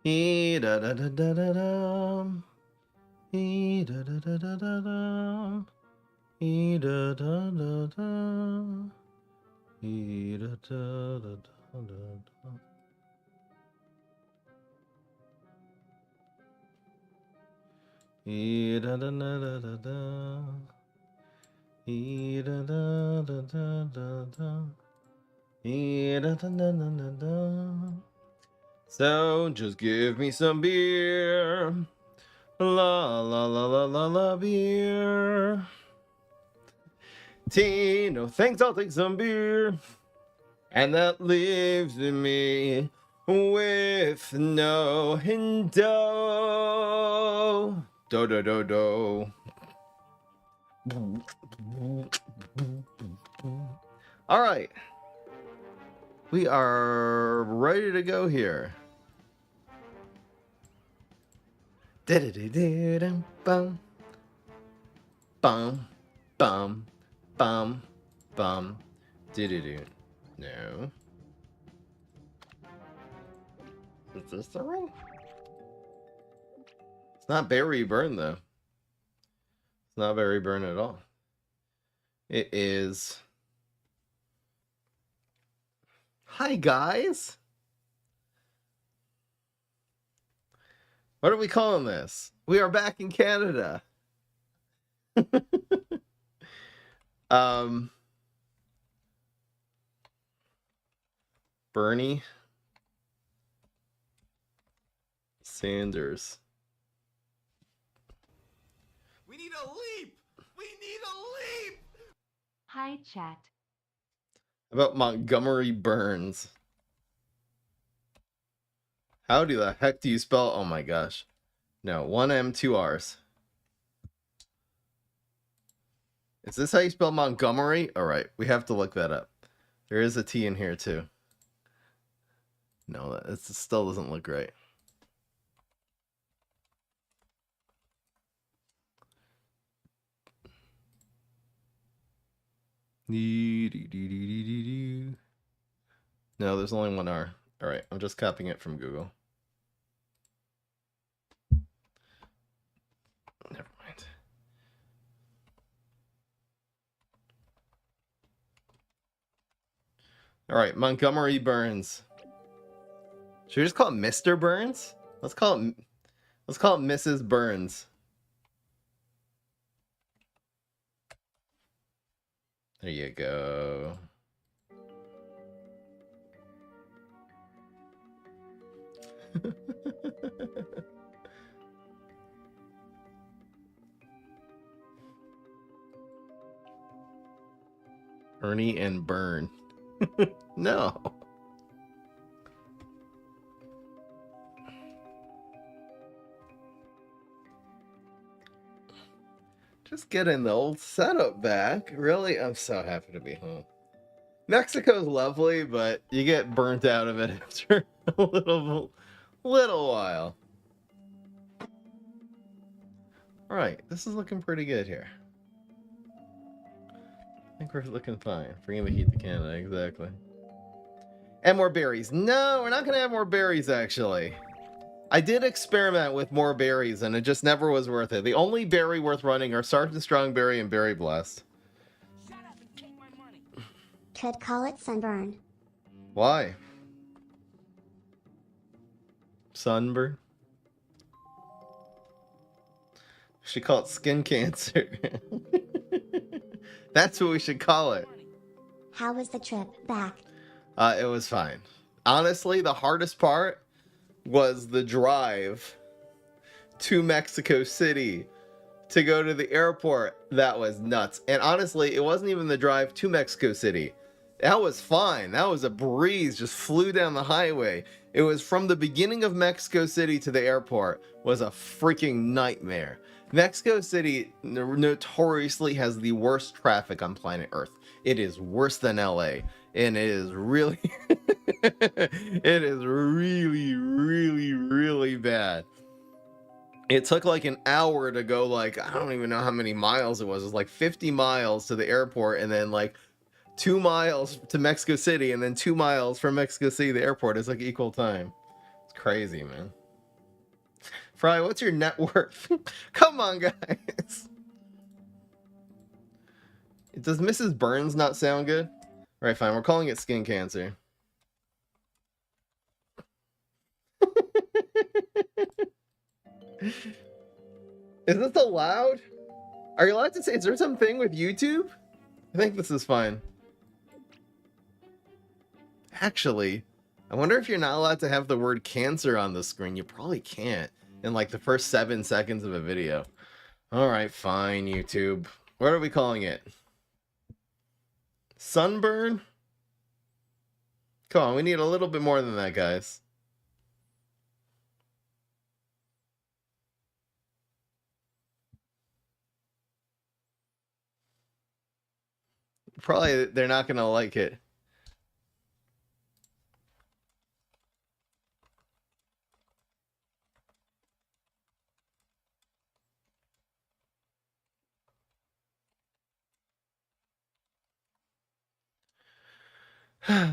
He da da da da da dum. He da da da da da dum. He da da da da. He da da da da da. He da da da da da da. He da da da da da da. He da da da da da da. So just give me some beer. La la la la la la beer. Tino thinks I'll take some beer. And that leaves me with no dough. Do do do do. All right. We are ready to go here. Bum bum bum bum bum. No. Is this the one? It's not berry burn though. It's not berry burn at all. It is. Hi guys. What are we calling this? We are back in Canada. Bernie Sanders. We need a leap! We need a leap! Hi, chat. How about Montgomery Burns? How the heck do you spell? Oh my gosh. No, 1 M, 2 R's. Is this how you spell Montgomery? All right, we have to look that up. There is a T in here too. No, it still doesn't look right. No, there's only one R. All right, I'm just copying it from Google. Never mind. All right, Montgomery Burns. Should we just call it Mr. Burns? Let's call it Mrs. Burns. There you go. Ernie and Burn. No. Just getting the old setup back. Really, I'm so happy to be home. Mexico's lovely, but you get burnt out of it after a little while. All right, this is looking pretty good here. I think we're looking fine. Bringing the heat to Canada, exactly. And more berries. No, we're not going to have more berries, actually. I did experiment with more berries, and it just never was worth it. The only berry worth running are Sergeant Strongberry and Berry Blast. Shut up and take my money. Could call it sunburn. Why? Sunburn? Should call it skin cancer. That's what we should call it. How was the trip back? It was fine. Honestly, the hardest part was the drive to Mexico City to go to the airport. That was nuts. And honestly, it wasn't even the drive to Mexico City. That was fine. That was a breeze. Just flew down the highway. It was from the beginning of Mexico City to the airport was a freaking nightmare. Mexico City notoriously has the worst traffic on planet Earth. It is worse than LA. And it is really, it is really, really, really bad. It took like an hour to go, like, I don't even know how many miles it was. It was like 50 miles to the airport, and then like 2 miles to Mexico City, and then 2 miles from Mexico City to the airport. It's like equal time. It's crazy, man. Fry, what's your net worth? Come on, guys. Does Mrs. Burns not sound good? All right, fine. We're calling it skin cancer. Is this allowed? Are you allowed to say, is there something with YouTube? I think this is fine. Actually, I wonder if you're not allowed to have the word cancer on the screen. You probably can't in like the first 7 seconds of a video. All right, fine, YouTube. What are we calling it? Sunburn? Come on, we need a little bit more than that, guys. Probably they're not gonna like it. I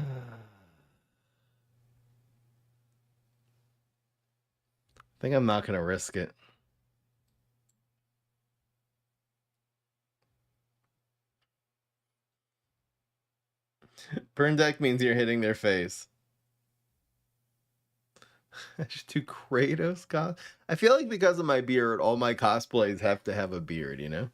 think I'm not gonna risk it. Burn deck means you're hitting their face. Just do Kratos cos. I feel like because of my beard, all my cosplays have to have a beard, you know?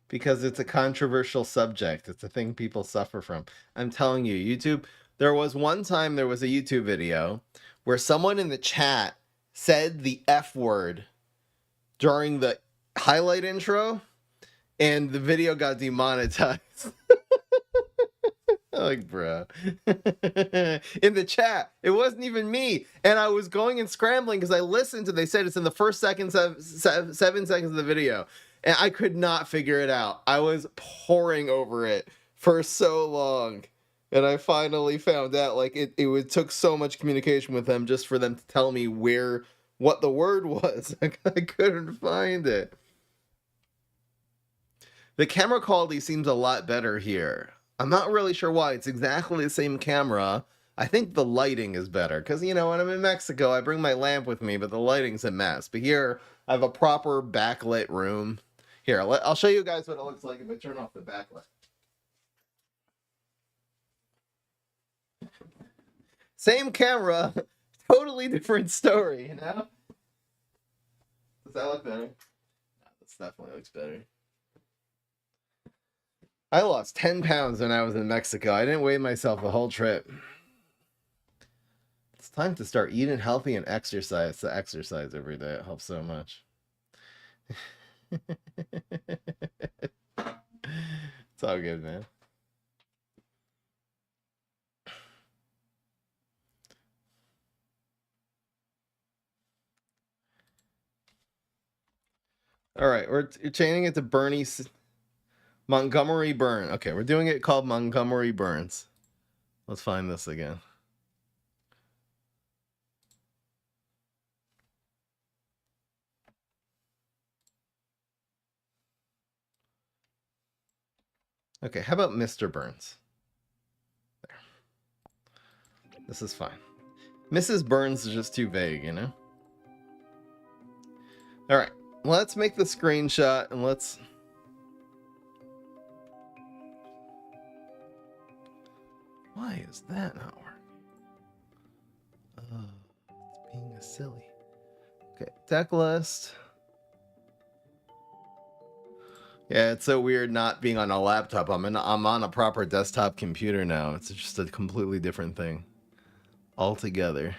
Because it's a controversial subject. It's a thing people suffer from. I'm telling you, YouTube, there was one time there was a YouTube video where someone in the chat said the F word during the highlight intro, and the video got demonetized. Like, bro. In the chat, it wasn't even me. And I was going and scrambling because I listened to, they said it's in the first 7 seconds of the video. And I could not figure it out. I was poring over it for so long. And I finally found out, like, it took so much communication with them just for them to tell me what the word was. I couldn't find it. The camera quality seems a lot better here. I'm not really sure why. It's exactly the same camera. I think the lighting is better. Because, you know, when I'm in Mexico, I bring my lamp with me, but the lighting's a mess. But here, I have a proper backlit room. Here, I'll show you guys what it looks like if I turn off the backlit. Same camera, totally different story, you know? Does that look better? No, this definitely looks better. I lost 10 pounds when I was in Mexico. I didn't weigh myself the whole trip. It's time to start eating healthy and exercise. To exercise every day. It helps so much. It's all good, man. All right, we're changing it to Montgomery Burn. Okay, we're doing it called Montgomery Burns. Let's find this again. Okay, how about Mr. Burns? There. This is fine. Mrs. Burns is just too vague, you know? All right, let's make the screenshot and let's... Why is that not working? Oh, it's being silly. Okay, deck list. Yeah, it's so weird not being on a laptop. I'm on a proper desktop computer now. It's just a completely different thing altogether.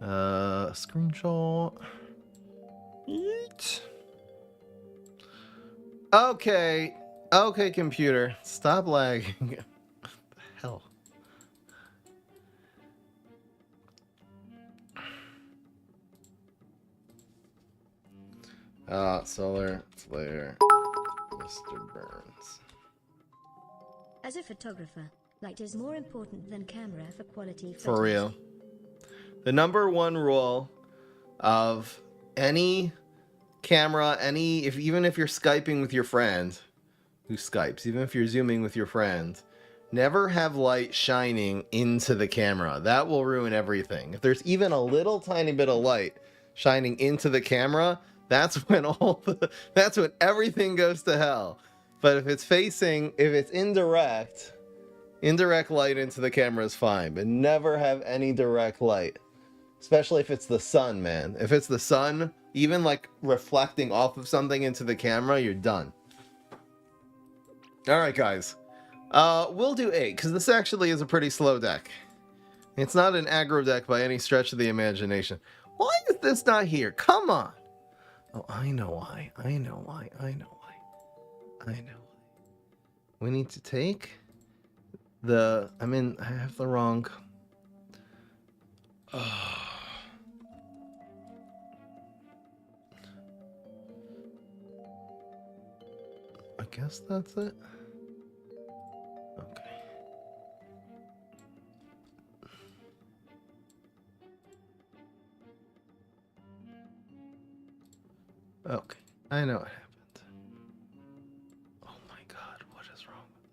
Screenshot. Yeet. Okay. Okay, computer. Stop lagging. What the hell? Solar flare. Mr. Burns. As a photographer, light is more important than camera for quality For real. The number one rule of any camera, even if you're Skyping with your friend who Skypes, even if you're Zooming with your friend, never have light shining into the camera. That will ruin everything. If there's even a little tiny bit of light shining into the camera, that's when that's when everything goes to hell. But if it's indirect light into the camera is fine, but never have any direct light. Especially if it's the sun, man. If it's the sun, even like reflecting off of something into the camera, you're done. All right, guys. We'll do 8, because this actually is a pretty slow deck. It's not an aggro deck by any stretch of the imagination. Why is this not here? Come on. Oh, I know why. I know why. We need to take the... I have the wrong... I guess that's it. Okay. Okay. I know what happened. Oh my god, what is wrong with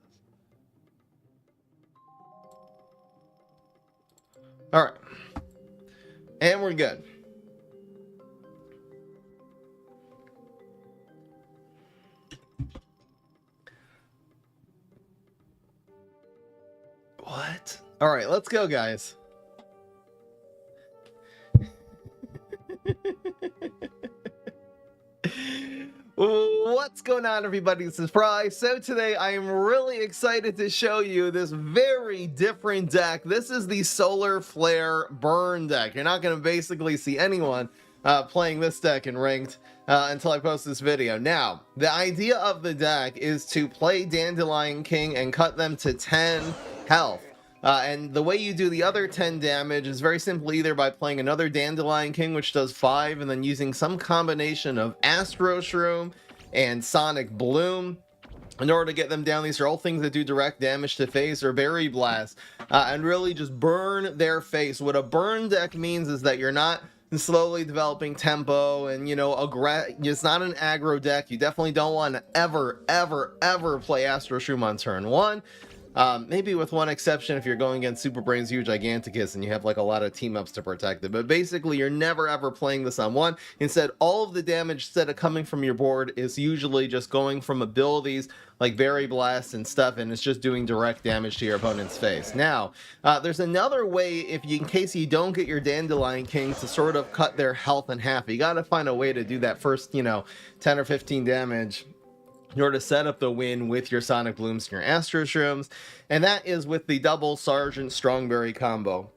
this? Alright. And we're good. What? Alright, let's go, guys. What's going on, everybody? This is Fry. So today I am really excited to show you this very different deck. This is the Solar Flare Burn deck. You're not going to basically see anyone playing this deck in ranked until I post this video. Now, the idea of the deck is to play Dandelion King and cut them to 10 health. And the way you do the other 10 damage is very simple, either by playing another Dandelion King, which does 5, and then using some combination of Astro Shroom and Sonic Bloom in order to get them down. These are all things that do direct damage to face, or Berry Blast, and really just burn their face. What a burn deck means is that you're not slowly developing tempo and, it's not an aggro deck. You definitely don't want to ever play Astro Shroom on turn 1. Maybe with one exception, if you're going against Super Brains Huge Giganticus and you have like a lot of team ups to protect it. But basically, you're never ever playing this on 1. Instead, all of the damage, instead of coming from your board, is usually just going from abilities like Berry Blast and stuff, and it's just doing direct damage to your opponent's face. Now, there's another way, in case you don't get your Dandelion King, to sort of cut their health in half. You gotta find a way to do that first, 10 or 15 damage in order to set up the win with your Sonic Blooms and your Astro Shrooms, and that is with the double Sergeant Strongberry combo.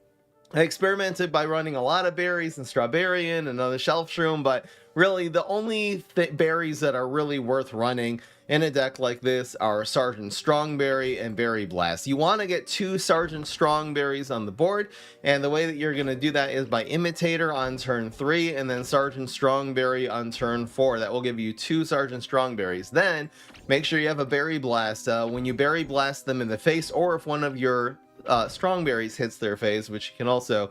I experimented by running a lot of berries and Strawberryan and another Shelf Shroom, but really the only berries that are really worth running in a deck like this are Sergeant Strongberry and Berry Blast. You want to get 2 Sergeant Strongberries on the board, and the way that you're going to do that is by Imitator on turn 3 and then Sergeant Strongberry on turn 4. That will give you 2 Sergeant Strongberries. Then make sure you have a Berry Blast. When you Berry Blast them in the face, or if one of your Strongberries hits their face, which you can also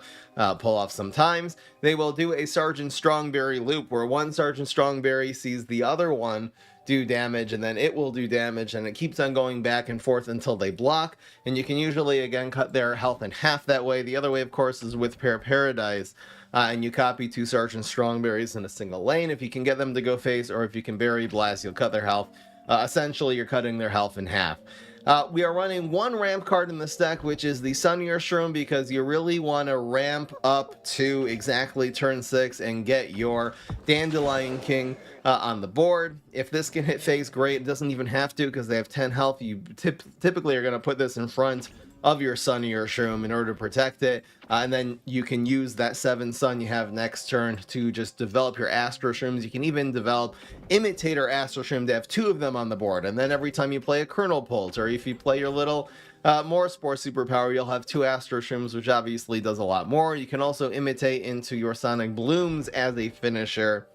pull off sometimes, they will do a Sergeant Strongberry loop where one Sergeant Strongberry sees the other one do damage, and then it will do damage, and it keeps on going back and forth until they block, and you can usually again cut their health in half that way. The other way, of course, is with Paradise, and you copy 2 Sergeant Strongberries in a single lane. If you can get them to go face, or if you can Berry Blast, you'll cut their health. Essentially, you're cutting their health in half. We are running 1 ramp card in this deck, which is the Sunnier Shroom, because you really want to ramp up to exactly turn 6 and get your Dandelion King on the board. If this can hit face, great. It doesn't even have to, because they have 10 health. You typically are going to put this in front of your Sunnier Shroom in order to protect it, and then you can use that 7 Sun you have next turn to just develop your Astro Shrooms. You can even develop Imitator Astro Shroom to have 2 of them on the board, and then every time you play a Kernel Pulse, or if you play your little more Spore Superpower, you'll have 2 Astro Shrooms, which obviously does a lot more. You can also imitate into your Sonic Blooms as a finisher.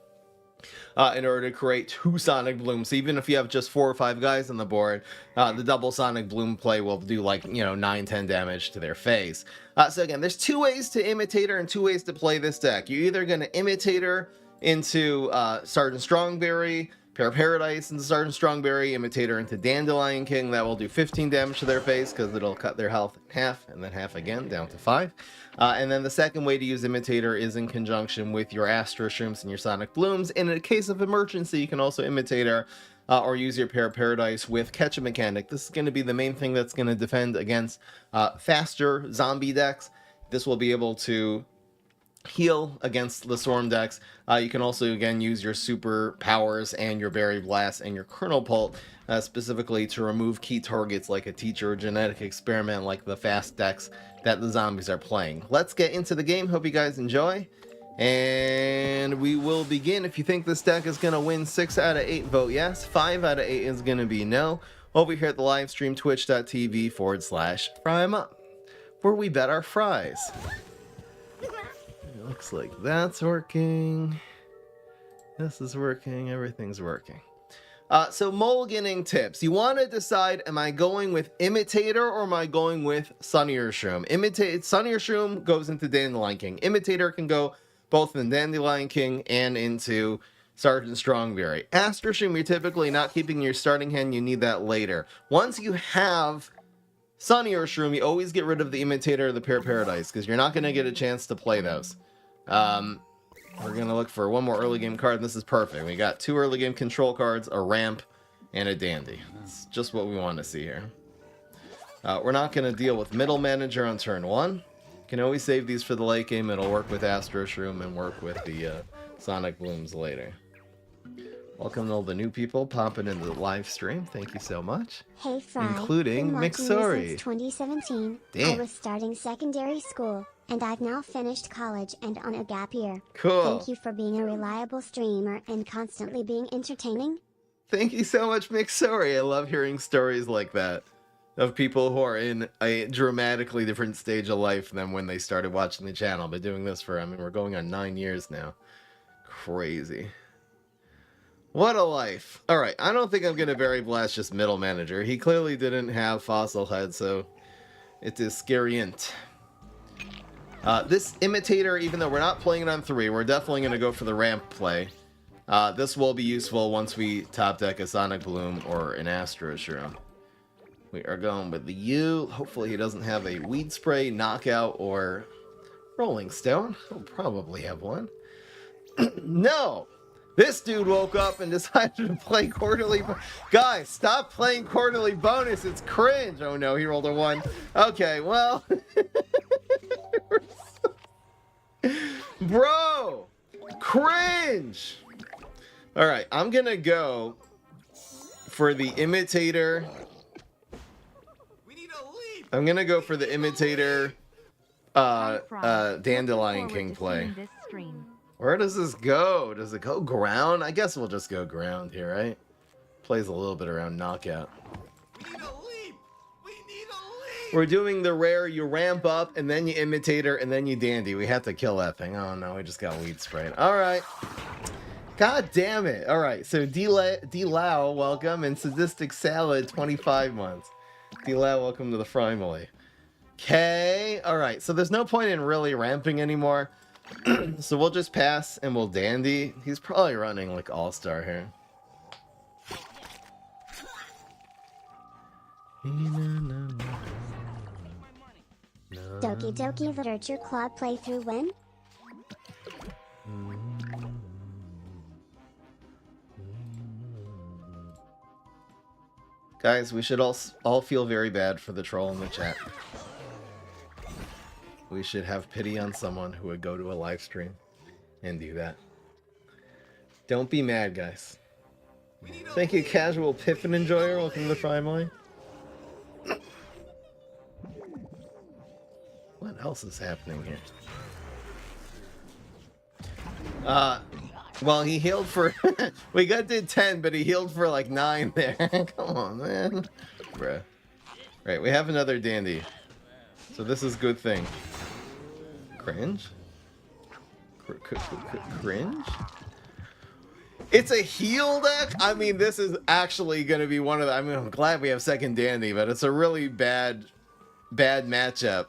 in order to create 2 Sonic Blooms. So even if you have just 4 or 5 guys on the board, the double Sonic Bloom play will do like, 9-10 damage to their face. So again, there's 2 ways to Imitator and 2 ways to play this deck. You're either going to Imitator into Sergeant Strongberry, Pair Paradise into Sergeant Strongberry, Imitator into Dandelion King. That will do 15 damage to their face because it'll cut their health in half and then half again down to 5. And then the second way to use Imitator is in conjunction with your Astro Shrooms and your Sonic Blooms. And in a case of emergency, you can also Imitator or use your Pair Paradise with Catch a Mechanic. This is going to be the main thing that's going to defend against faster zombie decks. This will be able to heal against the Storm decks. You can also, again, use your Super Powers and your Berry Blast and your Kernel Pult specifically to remove key targets like a Teacher or Genetic Experiment like the fast decks that the zombies are playing. Let's get into the game. Hope you guys enjoy. And we will begin. If you think this deck is going to win 6 out of 8, vote yes. 5 out of 8 is going to be no. Over here at the live stream, twitch.tv/FryEmUp, where we bet our fries. It looks like that's working. This is working. Everything's working. So mulliganing tips. You want to decide, am I going with Imitator or am I going with Sunnier Shroom? Sunnier Shroom goes into Dandelion King. Imitator can go both in Dandelion King and into Sergeant Strongberry. Astro Shroom, you're typically not keeping your starting hand. You need that later. Once you have Sunnier Shroom, you always get rid of the Imitator or the Pair Paradise because you're not going to get a chance to play those. We're going to look for one more early game card, and this is perfect. We got 2 early game control cards, a ramp, and a dandy. That's just what we want to see here. We're not going to deal with Middle Manager on turn 1. You can always save these for the late game. It'll work with Astro Shroom and work with the Sonic Blooms later. Welcome to all the new people popping into the live stream. Thank you so much. Hey Fry, including been watching you Mixori. since 2017. Damn. I was starting secondary school, and I've now finished college and on a gap year. Cool. Thank you for being a reliable streamer and constantly being entertaining. Thank you so much, Mixori. I love hearing stories like that of people who are in a dramatically different stage of life than when they started watching the channel. Been doing this for, we're going on 9 years now. Crazy. What a life. Alright, I don't think I'm going to Berry Blast just Middle Manager. He clearly didn't have Fossil Head, so it is scary-int. This Imitator, even though we're not playing it on 3, we're definitely going to go for the ramp play. This will be useful once we top deck a Sonic Bloom or an Astro Shroom. We are going with the U. Hopefully he doesn't have a Weed Spray, Knockout, or Rolling Stone. He'll probably have one. No! This dude woke up and decided to play quarterly. Guys, stop playing quarterly bonus. It's cringe. Oh no, he rolled a 1. Okay, well. Bro, cringe. All right, I'm gonna go for the Imitator. We need a leap. I'm gonna go for the Imitator Dandelion King play. Where does this go? Does it go ground? I guess we'll just go ground here, right? Plays a little bit around knockout. We need a leap. We need a leap. We're doing the rare, you ramp up, and then you Imitator, and then you dandy. We have to kill that thing. Oh no, we just got weed sprayed. Alright. God damn it. Alright, so D-Lau, welcome, and Sadistic Salad, 25 months. D-Lau, welcome to the family. Okay, alright, so there's no point in really ramping anymore. So we'll just pass and we'll dandy. He's probably running like All-Star here. Doki Doki Literature Club playthrough when? Guys, we should all feel very bad for the troll in the chat. We should have pity on someone who would go to a live stream and do that. Don't be mad, guys. Thank you, Casual Pippin Enjoyer. Welcome to the family. What else is happening here? Well, he healed for... we did 10, but he healed for like 9 there. Come on, man. Bruh. Right, we have another dandy. So this is good thing. Cringe? Cringe? It's a heal deck? I mean, this is actually going to be one of the... I mean, I'm glad we have second Dandy, but it's a really bad matchup.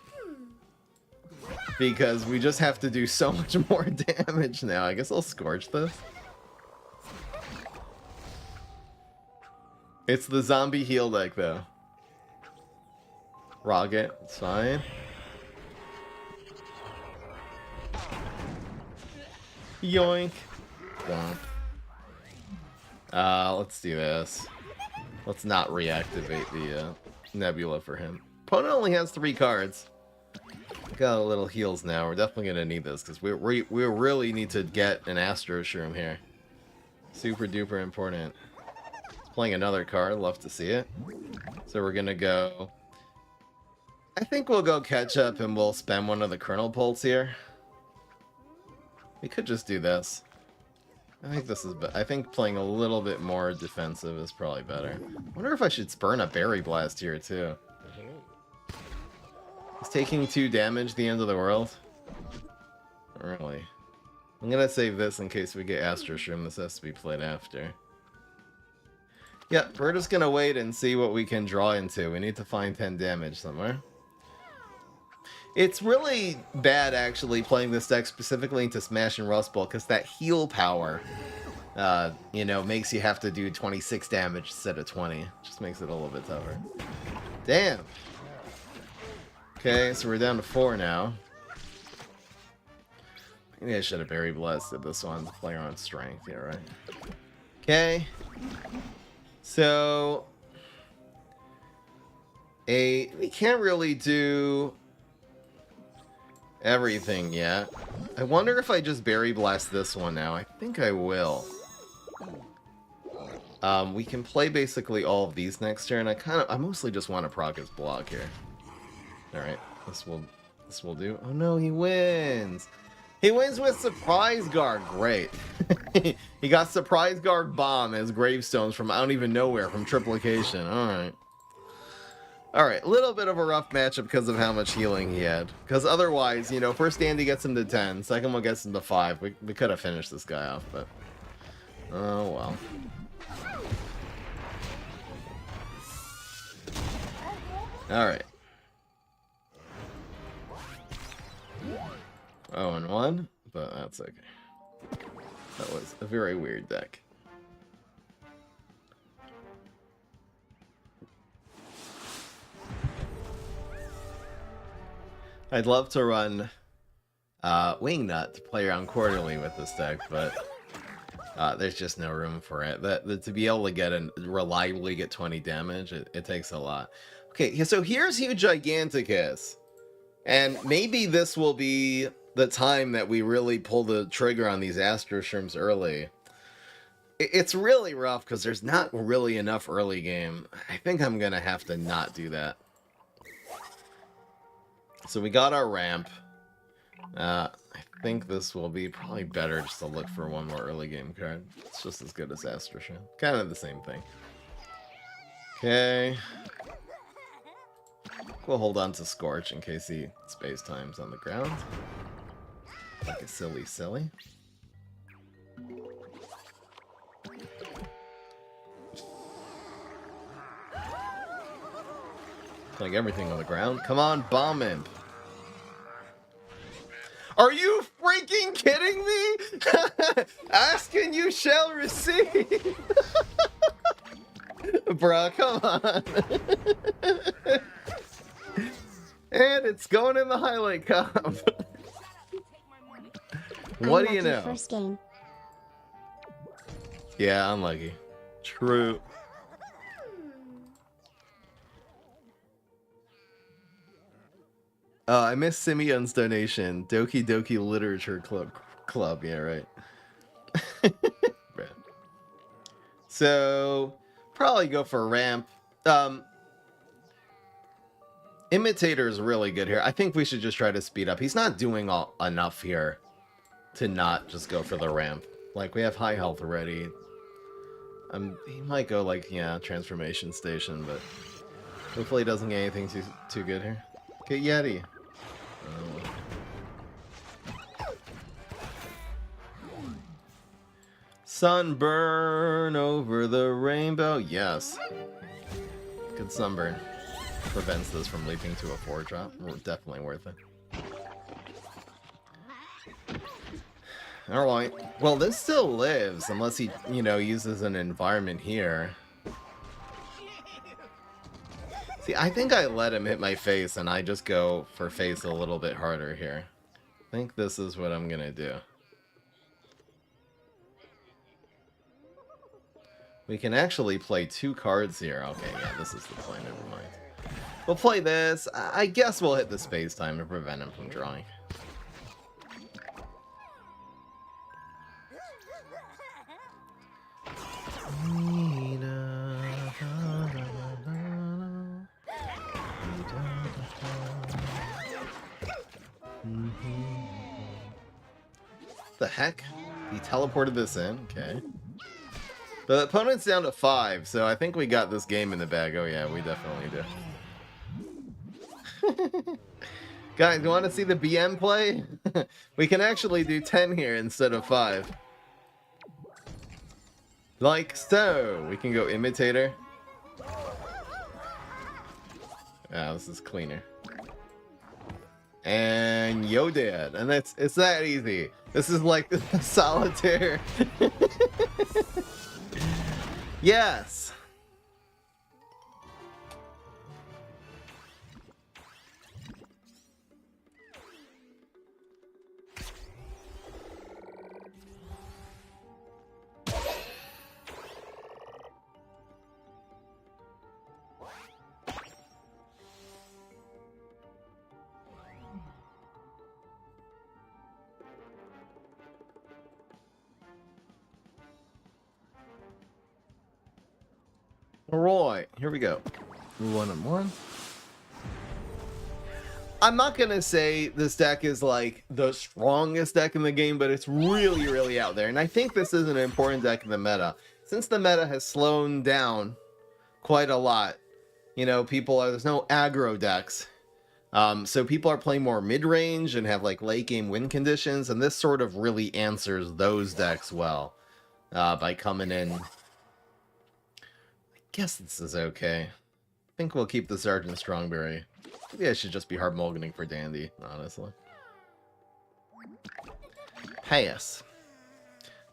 Because we just have to do so much more damage now. I guess I'll Scorch this. It's the zombie heal deck, though. Rocket, it's fine. Yoink. Let's do this. Let's not reactivate the Nebula for him. Opponent only has 3 cards. Got a little heals now. We're definitely gonna need this because we really need to get an Astro Shroom here. Super duper important. It's playing another card. Love to see it. So we're gonna go. I think we'll go catch up and we'll spend one of the Kernel Pulse here. We could just do this. I think this is. I think playing a little bit more defensive is probably better. I wonder if I should spurn a Berry Blast here too. Is taking 2 damage the end of the world? Not really. I'm gonna save this in case we get Astro Shroom. This has to be played after. Yeah, we're just gonna wait and see what we can draw into. We need to find 10 damage somewhere. It's really bad, actually, playing this deck specifically into Smash and Rust Ball, because that heal power, you know, makes you have to do 26 damage instead of 20. Just makes it a little bit tougher. Damn! Okay, so we're down to 4 now. Maybe I should have Berry Blasted this one to play on Strength, yeah, right? Okay. So... we can't really do... everything yet. I wonder if I just Berry Blast this one now. I think I will. We can play basically all of these next turn. I mostly just want to proc his block here. Alright, this will do. Oh no, he wins! He wins with Surprise Guard. Great. He got Surprise Guard Bomb as gravestones from I don't even know where, from Triplication. Alright. Alright, a little bit of a rough matchup because of how much healing he had. Because otherwise, you know, first Andy gets him to 10, second one gets him to 5. We could have finished this guy off, but... oh well. Alright. 0-1, but that's okay. That was a very weird deck. I'd love to run Wingnut to play around quarterly with this deck, but there's just no room for it. To be able to get and reliably get 20 damage, it takes a lot. Okay, so here's Huge Giganticus. And maybe this will be the time that we really pull the trigger on these Astro Shrooms early. It's really rough because there's not really enough early game. I think I'm going to have to not do that. So we got our ramp. I think this will be probably better just to look for one more early game card. It's just as good as Astro Shroom. Kind of the same thing. Okay. We'll hold on to Scorch in case he space times on the ground. Like a silly. Like everything on the ground. Come on, Bomb Imp. Are you freaking kidding me? Ask and you shall receive. Bruh, come on. And it's going in the highlight cup. What do you know? First game. Yeah, unlucky. True. I missed Simeon's donation. Doki Doki Literature Club. Yeah, right. So, probably go for ramp. Imitator is really good here. I think we should just try to speed up. He's not doing enough here to not just go for the ramp. Like, we have high health already. He might go, like, yeah, Transformation Station, but hopefully he doesn't get anything too good here. Get Yeti. Sunburn over the rainbow. Yes. Good sunburn. Prevents this from leaping to a 4-drop. Definitely worth it. Alright. Well, this still lives, unless he, you know, uses an environment here. See, I think I let him hit my face, and I just go for face a little bit harder here. I think this is what I'm gonna do. We can actually play 2 cards here. Okay, yeah, this is the play, never mind. We'll play this. I guess we'll hit the space time to prevent him from drawing. The heck? He teleported this in? Okay. The opponent's down to 5, so I think we got this game in the bag. Oh yeah, we definitely do. Guys, you want to see the BM play? We can actually do 10 here instead of 5. Like so. We can go Imitator. Ah, this is cleaner. And yo dad. And it's that easy. This is like solitaire. Yes. Alright, here we go. 1-on-1. I'm not gonna say this deck is like the strongest deck in the game, but it's really, really out there. And I think this is an important deck in the meta. Since the meta has slowed down quite a lot, you know, there's no aggro decks. So people are playing more mid-range and have like late game win conditions, and this sort of really answers those decks well by coming in. Guess this is okay. I think we'll keep the Sergeant Strongberry. Maybe I should just be hard mulliganing for Dandy, honestly. Pass.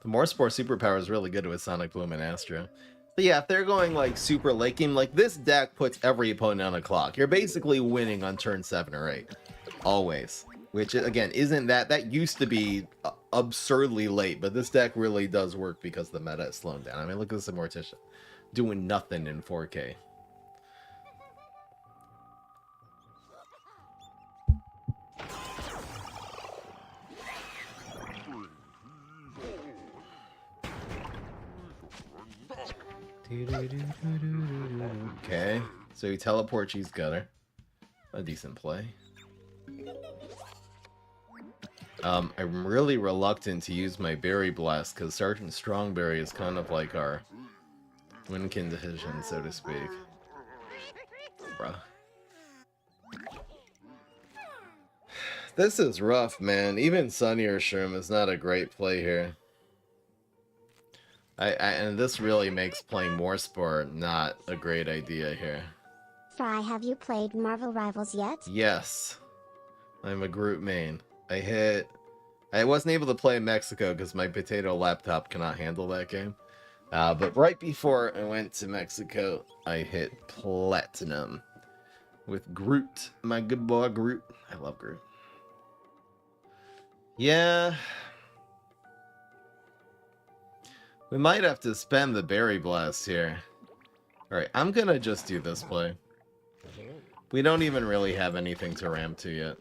The Morspore superpower is really good with Sonic Boom and Astro. But yeah, if they're going like super late game, like this deck puts every opponent on a clock. You're basically winning on turn 7 or 8. Always. Which, again, isn't that used to be absurdly late, but this deck really does work because the meta is slowing down. I mean, look at this Mortician. Doing nothing in 4K. Okay, so he teleports Cheese Gutter. A decent play. I'm really reluctant to use my Berry Blast because Sergeant Strongberry is kind of like our win condition, so to speak. Bruh. This is rough, man. Even Sunnier Shroom is not a great play here. And this really makes playing Morspore not a great idea here. Fry, have you played Marvel Rivals yet? Yes. I'm a Groot main. I wasn't able to play in Mexico because my potato laptop cannot handle that game. But right before I went to Mexico, I hit Platinum with Groot, my good boy Groot. I love Groot. Yeah. We might have to spend the Berry Blast here. Alright, I'm gonna just do this play. We don't even really have anything to ram to yet.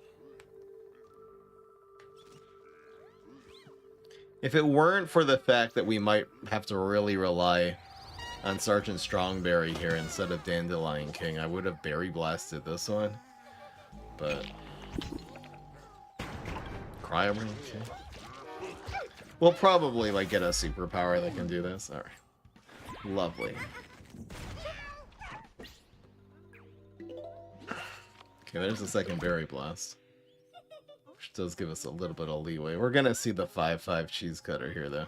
If it weren't for the fact that we might have to really rely on Sergeant Strongberry here instead of Dandelion King, I would have Berry Blasted this one. But Cryo Ring, okay. We'll probably like get a superpower that can do this. Alright. Lovely. Okay, there's the second Berry Blast. Which does give us a little bit of leeway. We're gonna see the 5/5 Cheese Cutter here, though.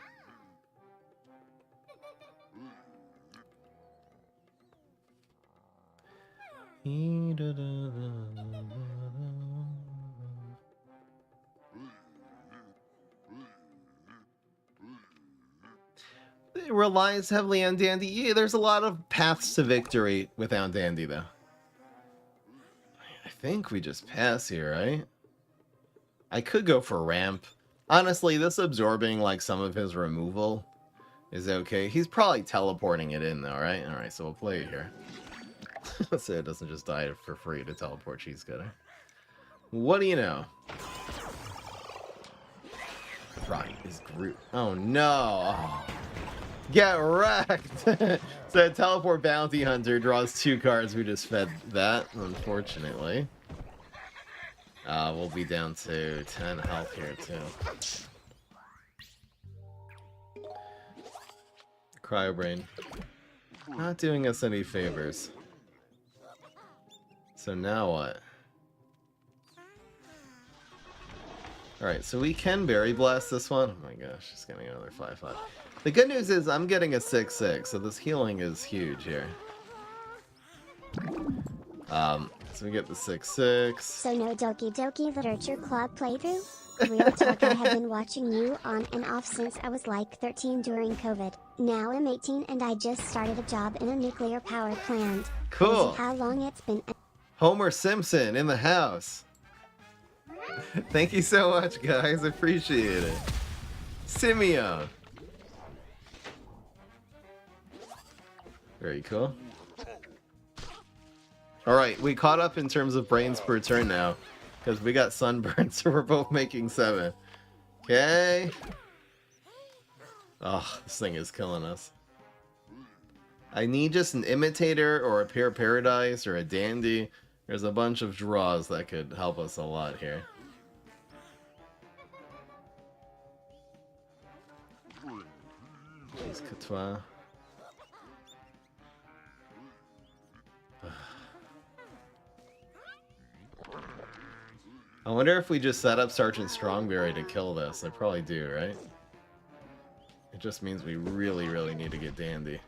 It relies heavily on Dandy. Yeah, there's a lot of paths to victory without Dandy, though. I think we just pass here, right? I could go for ramp. Honestly, this absorbing like some of his removal is okay. He's probably teleporting it in, though, right? Alright, so we'll play it here. So it doesn't just die for free to teleport Cheese Cutter. What do you know? Right, is Groot. Oh no! Oh. Get wrecked! So teleport bounty hunter draws 2 cards. We just fed that, unfortunately. We'll be down to 10 health here too. Cryo Brain. Not doing us any favors. So now what? Alright, so we can Berry Blast this one. Oh my gosh, just getting another 5/5. The good news is I'm getting a 6/6, so this healing is huge here. So we get the 6/6. So no Doki Doki Literature Club playthrough? Real talk, I have been watching you on and off since I was like 13 during COVID. Now I'm 18 and I just started a job in a nuclear power plant. Cool. Crazy how long it's been. Homer Simpson in the house. Thank you so much, guys. Appreciate it. Simeon. Very cool. Alright, we caught up in terms of brains per turn now. Because we got sunburn, so we're both making 7. Okay. Oh, this thing is killing us. I need just an Imitator or a Pure Paradise or a Dandy. There's a bunch of draws that could help us a lot here. Please, Katoa. I wonder if we just set up Sergeant Strongberry to kill this. I probably do, right? It just means we really, really need to get Dandy.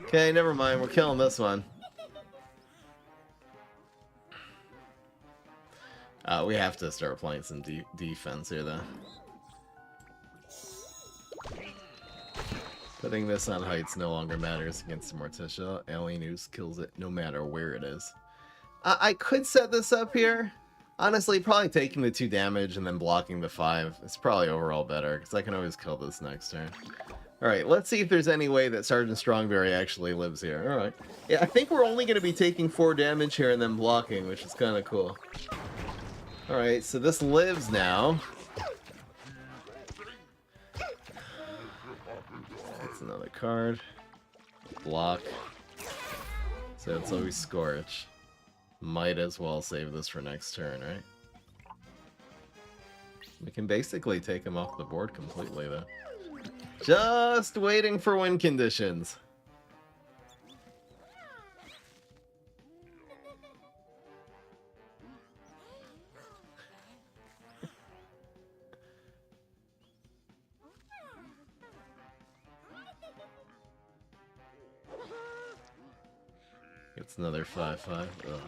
Okay, never mind. We're killing this one. We have to start playing some defense here, though. Putting this on heights no longer matters against Morticia. Alien Ooze kills it no matter where it is. I could set this up here. Honestly, probably taking the 2 damage and then blocking the 5. It's probably overall better, because I can always kill this next turn. Alright, let's see if there's any way that Sergeant Strongberry actually lives here. Alright. Yeah, I think we're only going to be taking 4 damage here and then blocking, which is kind of cool. Alright, so this lives now. That's another card. Block. So it's always Scorch. Might as well save this for next turn, right? We can basically take him off the board completely, though. Just waiting for win conditions. It's another 5/5. Ugh.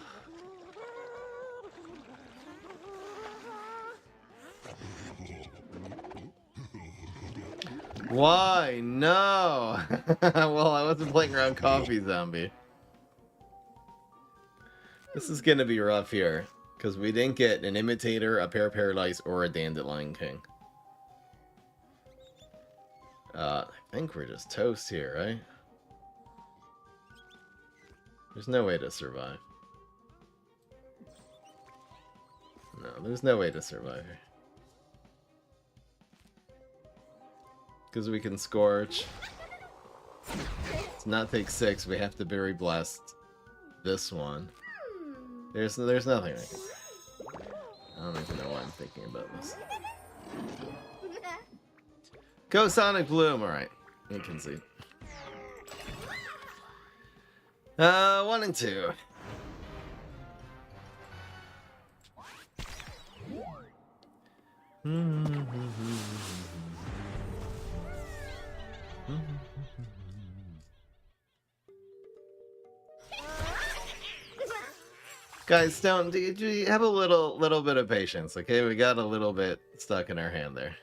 Why? No! Well, I wasn't playing around Coffee Zombie. This is gonna be rough here, because we didn't get an Imitator, a Pair Paradise, or a Dandelion King. I think we're just toast here, right? There's no way to survive. No, there's no way to survive here. Because we can Scorch. To not take 6, we have to Berry Blast this one. There's nothing I can do. I don't even know why I'm thinking about this. Go Sonic Bloom! Alright, you can see. 1 and 2. Guys, don't have a little bit of patience, okay? We got a little bit stuck in our hand there.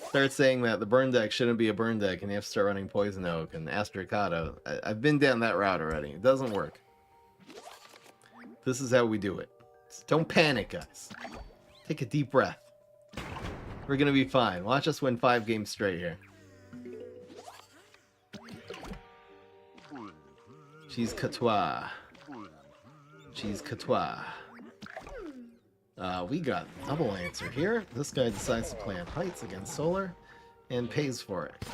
Start saying that the burn deck shouldn't be a burn deck, and you have to start running Poison Oak and Astricado. I've been down that route already. It doesn't work. This is how we do it. So don't panic, guys. Take a deep breath. We're gonna be fine. Watch us win 5 games straight here. Cheese Catois. Cheese Catois. We got double answer here. This guy decides to play on Heights against Solar and pays for it.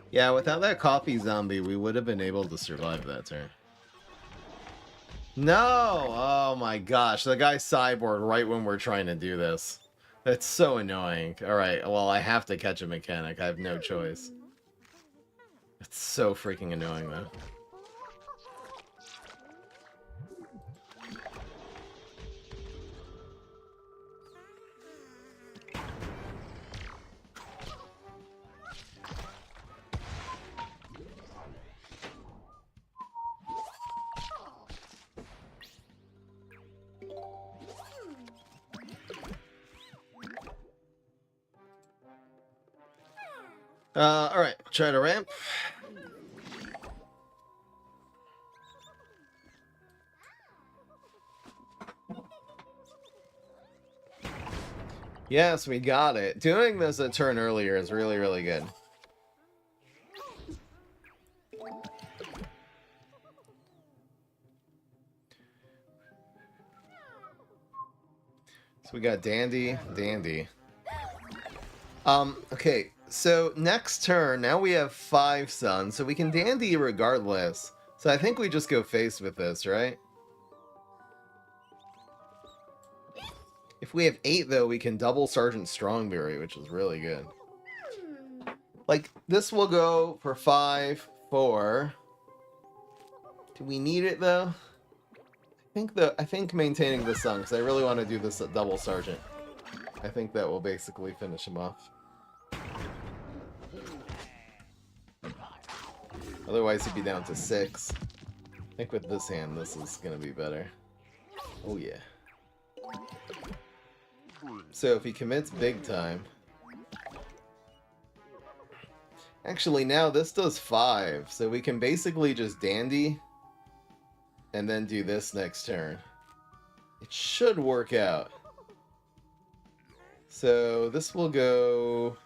Yeah, without that coffee zombie, we would have been able to survive that turn. No! Oh my gosh, the guy cyborg right when we're trying to do this. That's so annoying. Alright, well, I have to catch a mechanic. I have no choice. It's so freaking annoying, though. Alright, try to ramp. Yes, we got it. Doing this a turn earlier is really, really good. So we got Dandy. Okay, so next turn, now we have 5 suns, so we can Dandy regardless. So I think we just go face with this, right? If we have 8, though, we can double Sergeant Strongberry, which is really good. Like, this will go for 5, 4. Do we need it, though? I think maintaining this sun, because I really want to do this at double Sergeant. I think that will basically finish him off. Otherwise, he'd be down to 6. I think with this hand, this is going to be better. Oh, yeah. So if he commits big time... Actually, now this does 5, so we can basically just Dandy and then do this next turn. It should work out. So this will go...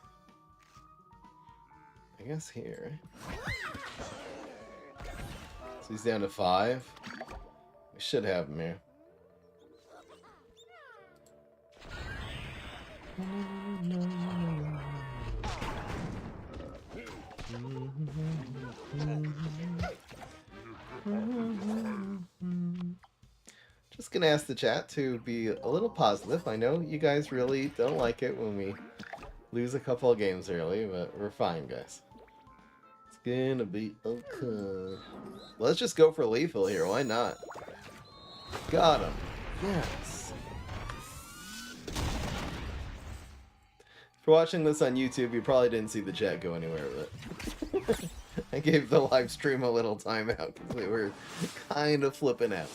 I guess here. So he's down to 5. We should have him here. Just gonna ask the chat to be a little positive. I know you guys really don't like it when we lose a couple of games early, but we're fine, guys. It's gonna be okay. Let's just go for lethal here. Why not? Got him. Yes. If you're watching this on YouTube, you probably didn't see the chat go anywhere with it. I gave the live stream a little timeout because we were kind of flipping out.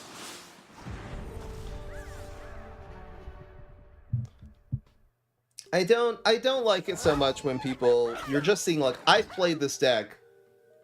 I don't like it so much when people, you're just seeing, like, I've played this deck.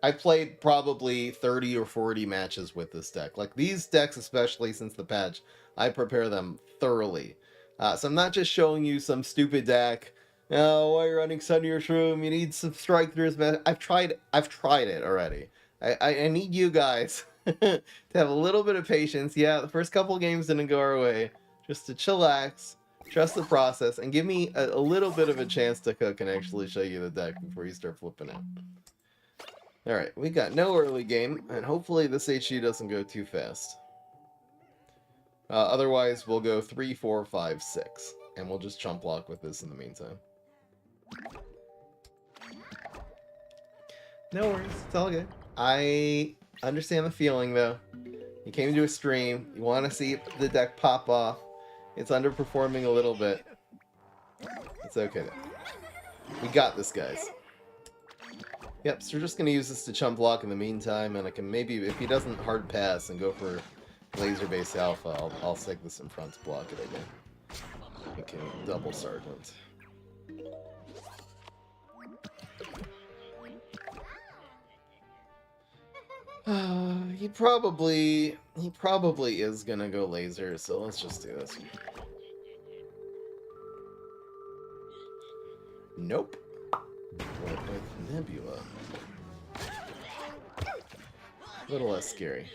I've played probably 30 or 40 matches with this deck. Like, these decks, especially since the patch, I prepare them thoroughly. So I'm not just showing you some stupid deck. Oh, why are you running Sun Your Shroom? You need some strike throughs, man. I've tried it already. I need you guys to have a little bit of patience. Yeah, the first couple games didn't go our way. Just to chillax, trust the process, and give me a little bit of a chance to cook and actually show you the deck before you start flipping out. Alright, we got no early game, and hopefully this HG doesn't go too fast. Otherwise, we'll go 3, 4, 5, 6, and we'll just chump block with this in the meantime. No worries, it's all good. I understand the feeling, though. You came to a stream, you want to see the deck pop off. It's underperforming a little bit. It's okay though. We got this, guys. Yep, so we're just gonna use this to chump block in the meantime, and I can maybe, if he doesn't hard pass and go for laser-based alpha, I'll stick this in front to block it again. We can double sergeant. He probably is gonna go laser, so let's just do this. Nope. Went with Nebula. A little less scary.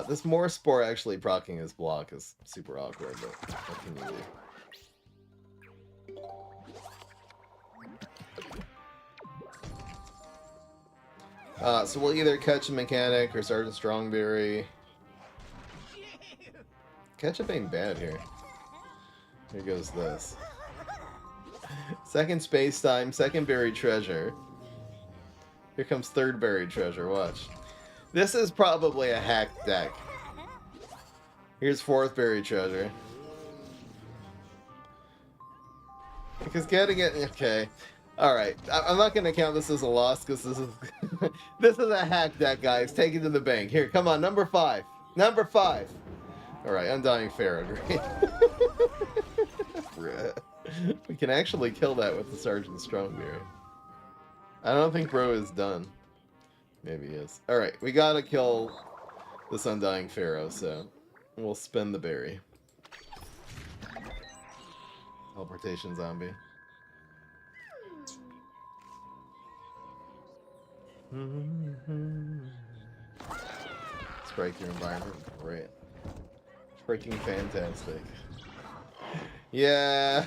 This more spore actually proccing his block is super awkward, but what can you do? So we'll either catch a mechanic or Sergeant Strongberry. Ketchup ain't bad here. Here goes this. Second space time, second buried treasure. Here comes third buried treasure, watch. This is probably a hacked deck. Here's fourth buried treasure. Because getting it, okay. Alright, I'm not going to count this as a loss because this is this is a hack deck, guys. Take it to the bank. Here, come on, number 5. Number 5. Alright, Undying Pharaoh, great. We can actually kill that with the Sergeant Strongberry. I don't think Bro is done. Maybe he is. Alright, we gotta kill this Undying Pharaoh, so we'll spend the berry. Teleportation zombie. Let's break your environment. Great. Freaking fantastic. Yeah,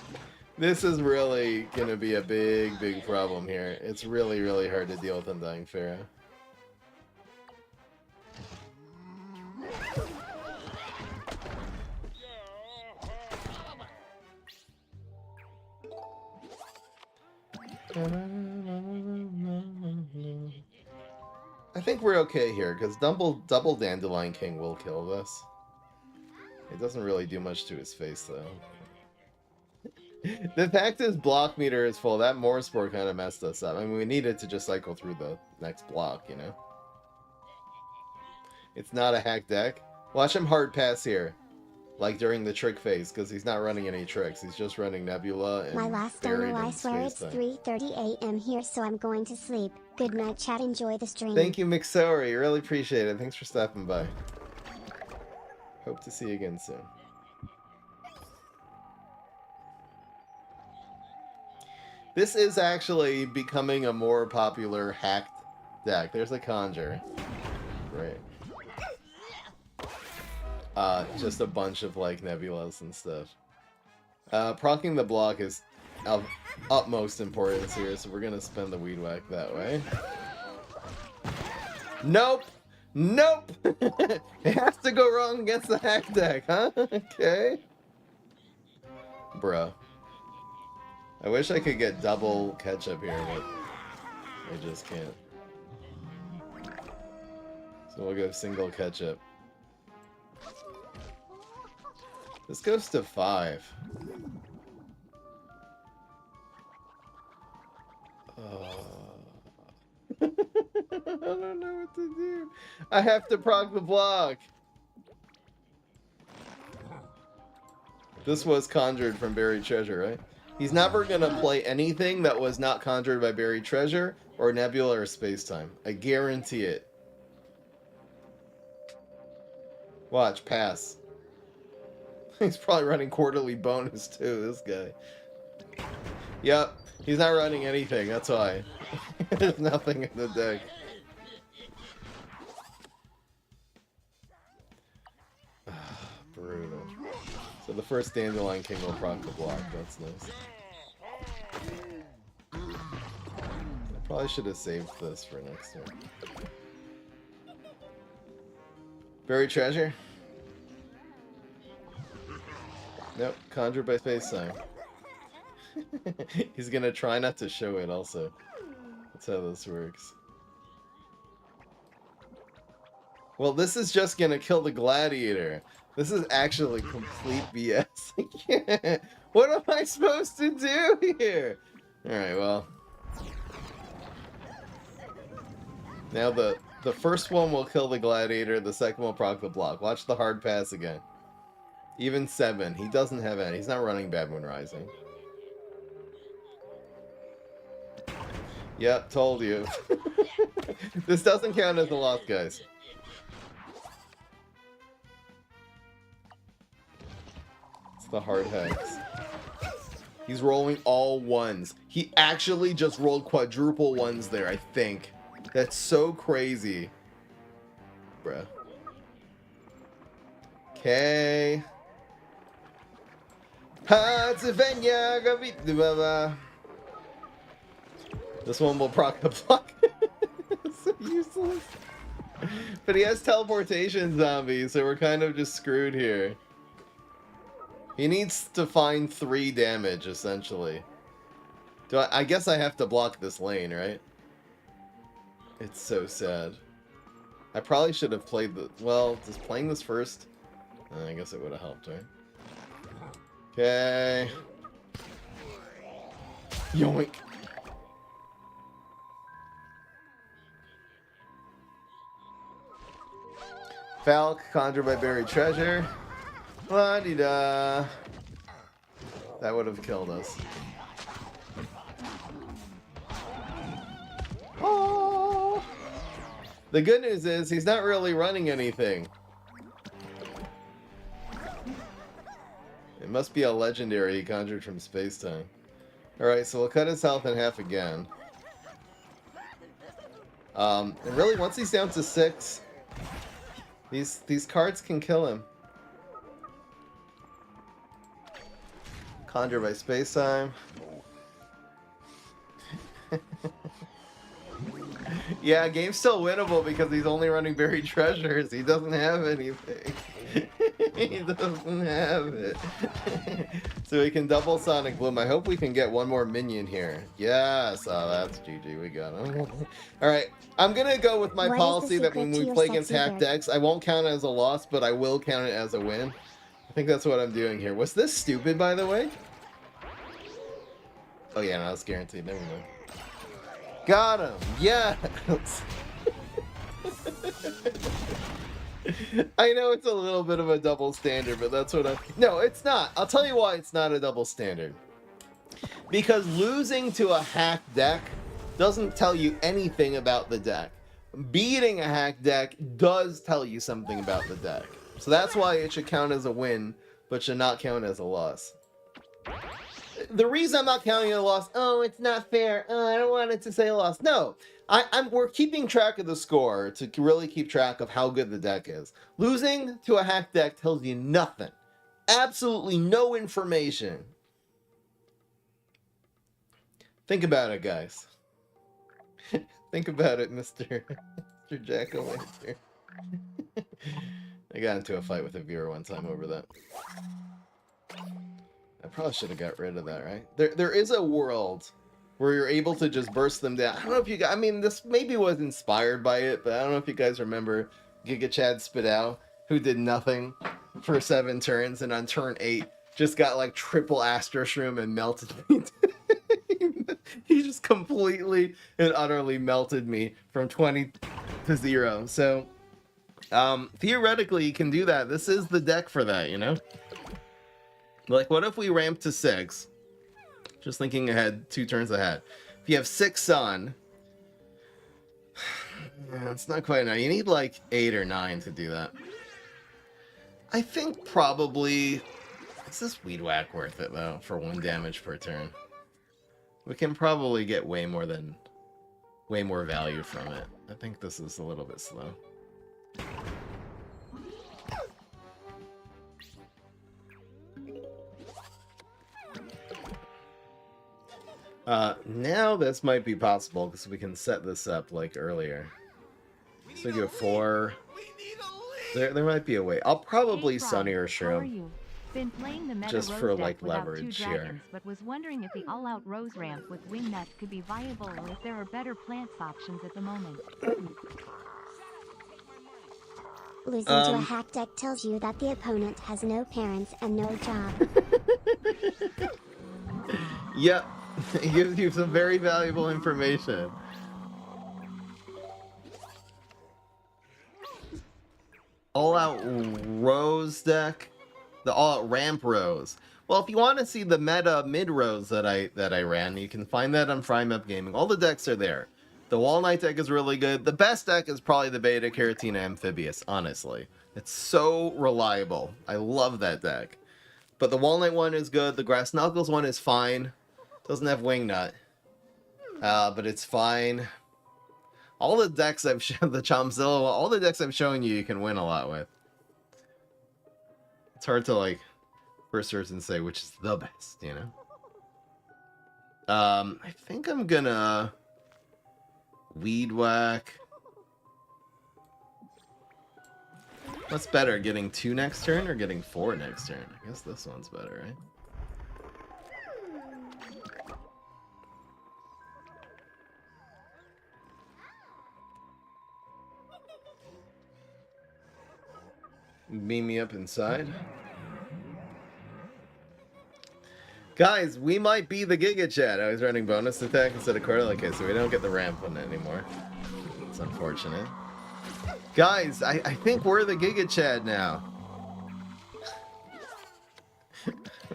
this is really gonna be a big problem here. It's really hard to deal with Undying Pharaoh. I think we're okay here, because double Dandelion King will kill this. It doesn't really do much to his face, though. The fact his block meter is full, that Moor Spore kind of messed us up. I mean, we needed to just cycle through the next block, you know? It's not a hack deck. Watch him hard pass here. Like during the trick phase, because he's not running any tricks. He's just running Nebula and My last Buried dono, I in swear it's space-time. 3:30 a.m. here, so I'm going to sleep. Good night, chat. Enjoy the stream. Thank you, McSorry. Really appreciate it. Thanks for stopping by. Hope to see you again soon. This is actually becoming a more popular hacked deck. There's a Conjure. Great. Just a bunch of, like, Nebulas and stuff. Proccing the block is of utmost importance here, so we're gonna spend the Weed Whack that way. Nope! Nope! It has to go wrong against the hack deck, huh? Okay. Bruh. I wish I could get double ketchup here, but I just can't. So we'll go single ketchup. This goes to 5. I don't know what to do. I have to proc the block. This was conjured from Buried Treasure, right? He's never gonna play anything that was not conjured by Buried Treasure or Nebula or Space-Time. I guarantee it. Watch, pass. He's probably running quarterly bonus too, this guy. Yep, he's not running anything, that's why. There's nothing in the deck. Brutal. So the first Dandelion King will proc the block, that's nice. I probably should have saved this for next turn. Buried Treasure? Nope, conjured by Space-Time. He's gonna try not to show it also. That's how this works. Well, this is just gonna kill the Gladiator. This is actually complete BS. I can't. What am I supposed to do here? Alright, well. Now the first one will kill the gladiator, the second will proc the block. Watch the hard pass again. Even 7. He doesn't have any. He's not running Bad Moon Rising. Yep, told you. This doesn't count as a loss, guys. It's the hard hex. He's rolling all ones. He actually just rolled quadruple ones there, I think. That's so crazy. Bruh. Okay. This one will proc the block. So useless. But he has teleportation zombies, so we're kind of just screwed here. He needs to find 3 damage, essentially. I guess I have to block this lane, right? It's so sad. I probably should have played the... Well, just playing this first... I guess it would have helped, right? Okay. Yoink. Falk, conjured by buried treasure. La-di-da. That would have killed us. Oh. The good news is he's not really running anything. It must be a legendary he conjured from space-time. Alright, so we'll cut his health in half again. And really, once he's down to 6, these cards can kill him. Conjure by space-time. Yeah, game's still winnable because he's only running buried treasures. He doesn't have anything. He doesn't have it. So we can double Sonic Bloom. I hope we can get one more minion here. Yes. Oh, that's GG. We got him. Alright. I'm going to go with my policy that when we play against hack decks, I won't count it as a loss, but I will count it as a win. I think that's what I'm doing here. Was this stupid, by the way? Oh, yeah. No, it's guaranteed. Never mind. Got him! Yes! I know it's a little bit of a double standard, but that's what I'm... No, it's not. I'll tell you why it's not a double standard. Because losing to a hack deck doesn't tell you anything about the deck. Beating a hack deck does tell you something about the deck. So that's why it should count as a win, but should not count as a loss. The reason I'm not counting it a loss, oh, it's not fair. I don't want it to say a loss. No, we're keeping track of the score to really keep track of how good the deck is. Losing to a hack deck tells you nothing. Absolutely no information. Think about it, guys. Think about it, Mr. Jack-o'-lantern. I got into a fight with a viewer one time over that. I probably should have got rid of that, right? There is a world where you're able to just burst them down. I don't know if you guys... I mean, this maybe was inspired by it, but I don't know if you guys remember Giga Chad Spitao, who did nothing for 7 turns, and on turn 8 just got like triple Astro Shroom and melted me. He just completely and utterly melted me from 20 to 0. So, theoretically, you can do that. This is the deck for that, you know? Like, what if we ramp to 6? Just thinking ahead, 2 turns ahead. If you have 6 Sun, yeah, it's not quite enough. You need like 8 or 9 to do that. I think probably... Is this Weed Whack worth it, though, for 1 damage per turn? We can probably get way more value from it. I think this is a little bit slow. Now this might be possible because we can set this up like earlier. So go 4. There might be a way. I'll probably Sunny or Shroom. Been playing the meta Just rose for deck like without leverage 2 here. dragons, but was wondering if the all-out rose ramp with wingnut could be viable or if there are better plants options at the moment. Losing to a hack deck tells you that the opponent has no parents and no job. Yep. It gives you some very valuable information. All-out Rose deck. The all-out Ramp Rose. Well, if you want to see the meta mid-rose that I ran, you can find that on Frame Up Gaming. All the decks are there. The Wall Knight deck is really good. The best deck is probably the Beta Carotene Amphibious, honestly. It's so reliable. I love that deck. But the Wall Knight one is good. The Grass Knuckles one is fine. Doesn't have Wingnut. But it's fine. All the decks I've shown, the Chomzilla, all the decks I'm showing you, you can win a lot with. It's hard to, like, first person say which is the best, you know? I think I'm gonna Weed Whack. What's better, getting 2 next turn or getting 4 next turn? I guess this one's better, right? Beam me up inside. Guys, we might be the Giga Chat. I was running bonus attack instead of quarter. Okay, so we don't get the ramp one anymore. It's unfortunate. Guys, I think we're the Giga Chad now.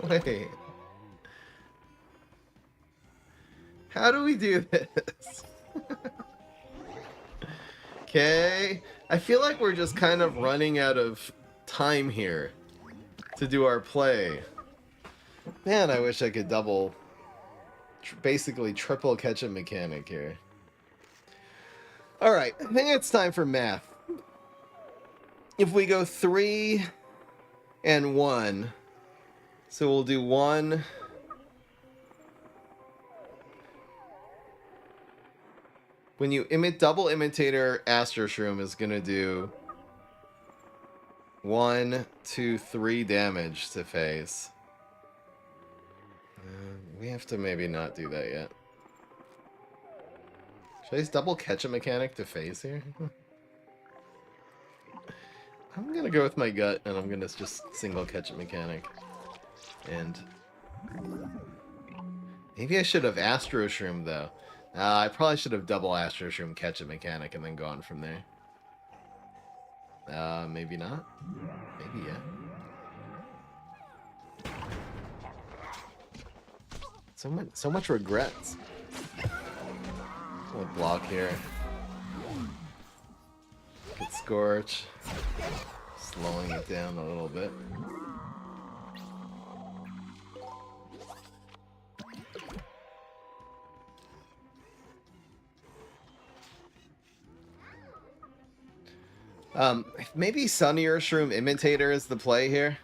Wait. How do we do this? Okay. I feel like we're just kind of running out of time here to do our play. Man, I wish I could basically triple ketchup mechanic here. Alright, I think it's time for math. If we go 3 and 1, so we'll do 1. When you double imitator, Astro Shroom is gonna do 1, 2, 3 damage to face. We have to maybe not do that yet. Should I use double ketchup mechanic to face here? I'm gonna go with my gut and I'm gonna just single ketchup mechanic. And maybe I should have Astro Shroom though. I probably should have double Astro Shroom ketchup mechanic and then gone from there. Maybe not. Maybe yeah. So much regrets. We'll block here. Get Scorch. Slowing it down a little bit. Maybe Sunnier Shroom Imitator is the play here.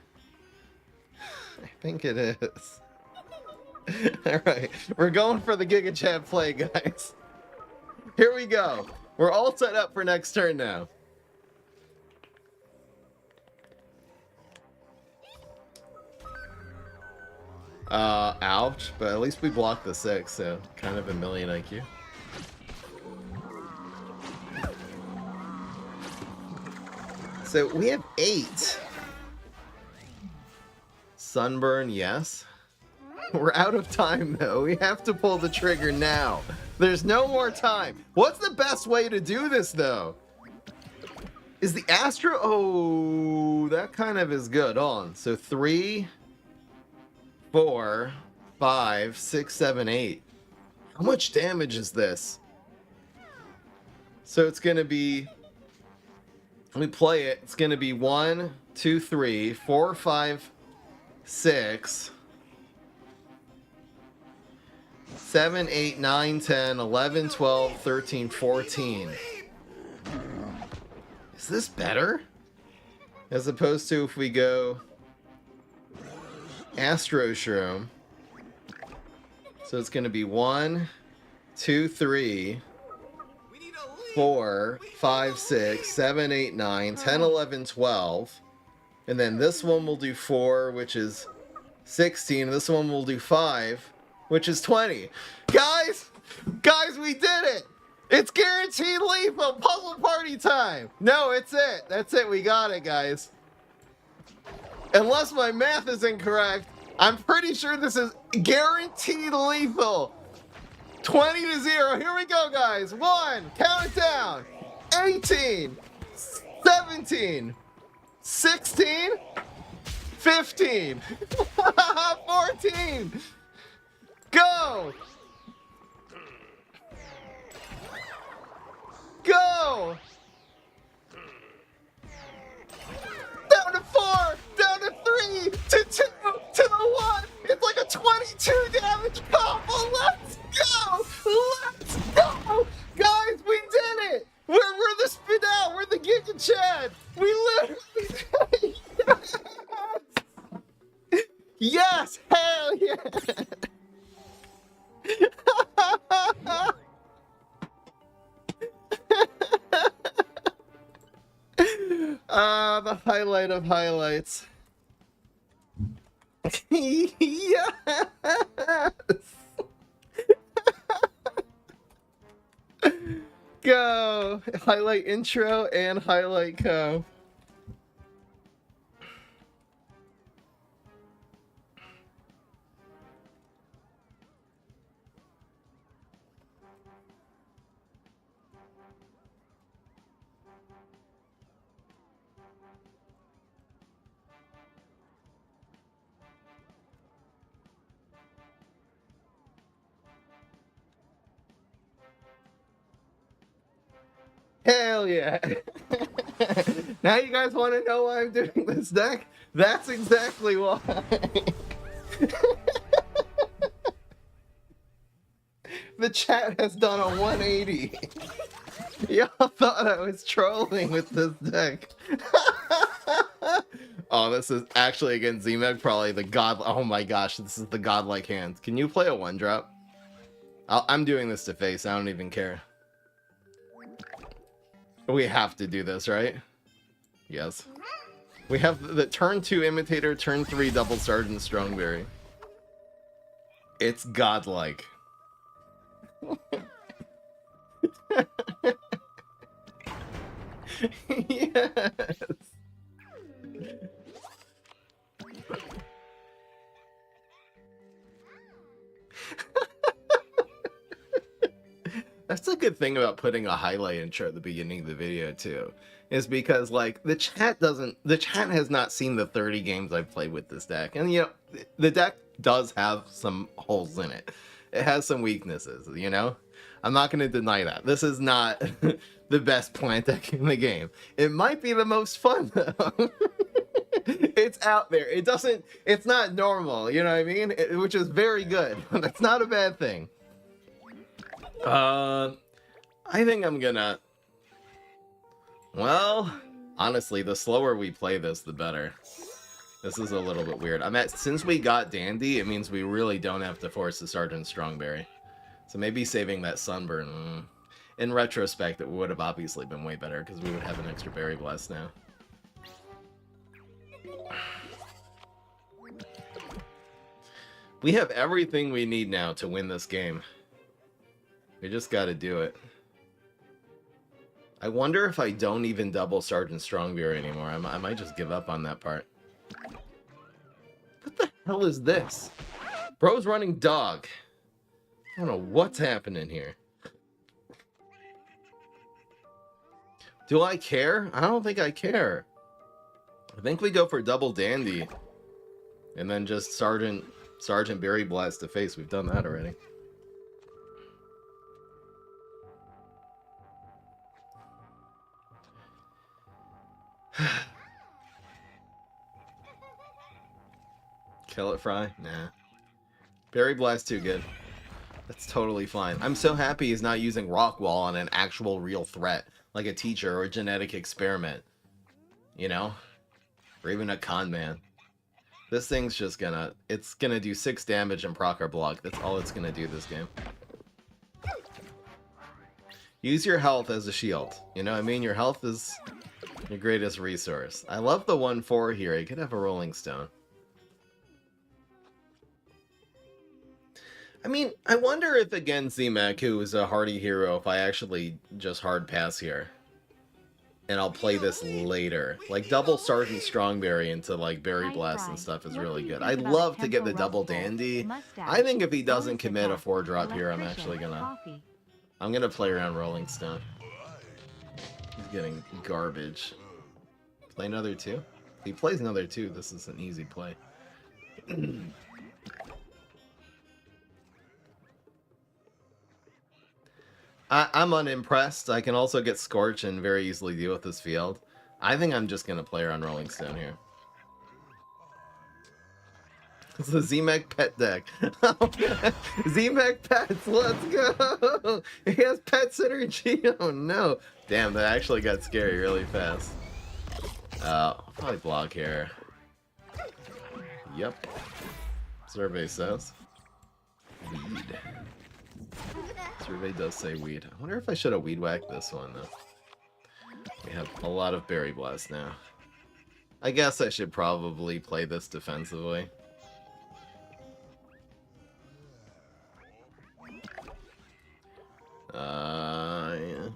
I think it is. Alright, we're going for the Giga Chat play, guys. Here we go. We're all set up for next turn now. Ouch, but at least we blocked the 6, so kind of a million IQ. So we have 8. Sunburn, yes. We're out of time, though. We have to pull the trigger now. There's no more time. What's the best way to do this, though? Is the Astro... Oh, that kind of is good. Hold on. So 3, 4, 5, 6, 7, 8. How much damage is this? So it's going to be... Let me play it. It's going to be 1, 2, 3, 4, 5, 6... 7, 8, 9, 10, 11, 12, 13, 14. Is this better? As opposed to if we go Astro Shroom. So it's going to be 1, 2, 3, 4, 5, 6, 7, 8, 9, 10, 11, 12. And then this one will do 4, which is 16. This one will do 5. Which is 20. Guys, we did it! It's guaranteed lethal! Puzzle party time! No, it's it. That's it. We got it, guys. Unless my math is incorrect, I'm pretty sure this is guaranteed lethal. 20-0. Here we go, guys. 1. Count it down. 18. 17. 16. 15. 14. Go. Go. Down to 4. Down to 3. To 2. To the 1. It's like a 22 damage combo. Let's go. Let's go. Guys, we did it. We're the spin out. We're the Giga Chad. We literally yes. Hell yeah. The highlight of highlights. Yes. Go. Highlight intro and highlight co. Hell yeah. Now you guys want to know why I'm doing this deck? That's exactly why. The chat has done a 180. Y'all thought I was trolling with this deck. Oh, this is actually against Z-Meg, probably the god. Oh my gosh, this is the godlike hand. Can you play a 1-drop? I'm doing this to face. I don't even care. We have to do this, right? Yes. We have the turn 2 Imitator, turn 3 Double Sergeant Strongberry. It's godlike. Yes. That's a good thing about putting a highlight intro at the beginning of the video too, is because like the chat has not seen the 30 games I've played with this deck, and you know the deck does have some holes in it. It has some weaknesses, you know. I'm not going to deny that. This is not the best plant deck in the game. It might be the most fun though. It's out there. It's not normal, you know what I mean? Which is very good. That's not a bad thing. I think I'm gonna... Well, honestly, the slower we play this, the better. This is a little bit weird. Since we got Dandy, it means we really don't have to force the Sergeant Strongberry. So maybe saving that Sunburn... In retrospect, it would have obviously been way better, because we would have an extra Berry Blast now. We have everything we need now to win this game. We just gotta do it. I wonder if I don't even double Sergeant Strongbeer anymore. I might just give up on that part. What the hell is this? Bro's running dog. I don't know what's happening here. Do I care? I don't think I care. I think we go for double Dandy. And then just Sergeant Berry Blast to face. We've done that already. Kill it, Fry? Nah. Berry Blast too good. That's totally fine. I'm so happy he's not using Rock Wall on an actual real threat, like a teacher or a genetic experiment. You know? Or even a con man. This thing's just gonna... It's gonna do 6 damage and proc our block. That's all it's gonna do this game. Use your health as a shield. You know what I mean? Your health is your greatest resource. I love the 1/4 here. He could have a Rolling Stone. I mean, I wonder if against Z-Mac, who is a hardy hero, if I actually just hard pass here. And I'll play this later. Like, double Sergeant Strongberry into, like, Berry Blast and stuff is really good. I'd love to get the double Dandy. I think if he doesn't commit a 4-drop here, I'm actually gonna... I'm gonna play around Rolling Stone. He's getting garbage. Play another 2? If he plays another 2, this is an easy play. I'm unimpressed. I can also get Scorch and very easily deal with this field. I think I'm just going to play around Rolling Stone here. It's the Z-Mech pet deck. Z-Mech pets, let's go! He has pet synergy. Oh no. Damn, that actually got scary really fast. I'll probably block here. Yep. Survey says. Weed. Survey does say weed. I wonder if I should have weed whacked this one, though. We have a lot of Berry Blast now. I guess I should probably play this defensively. Yeah.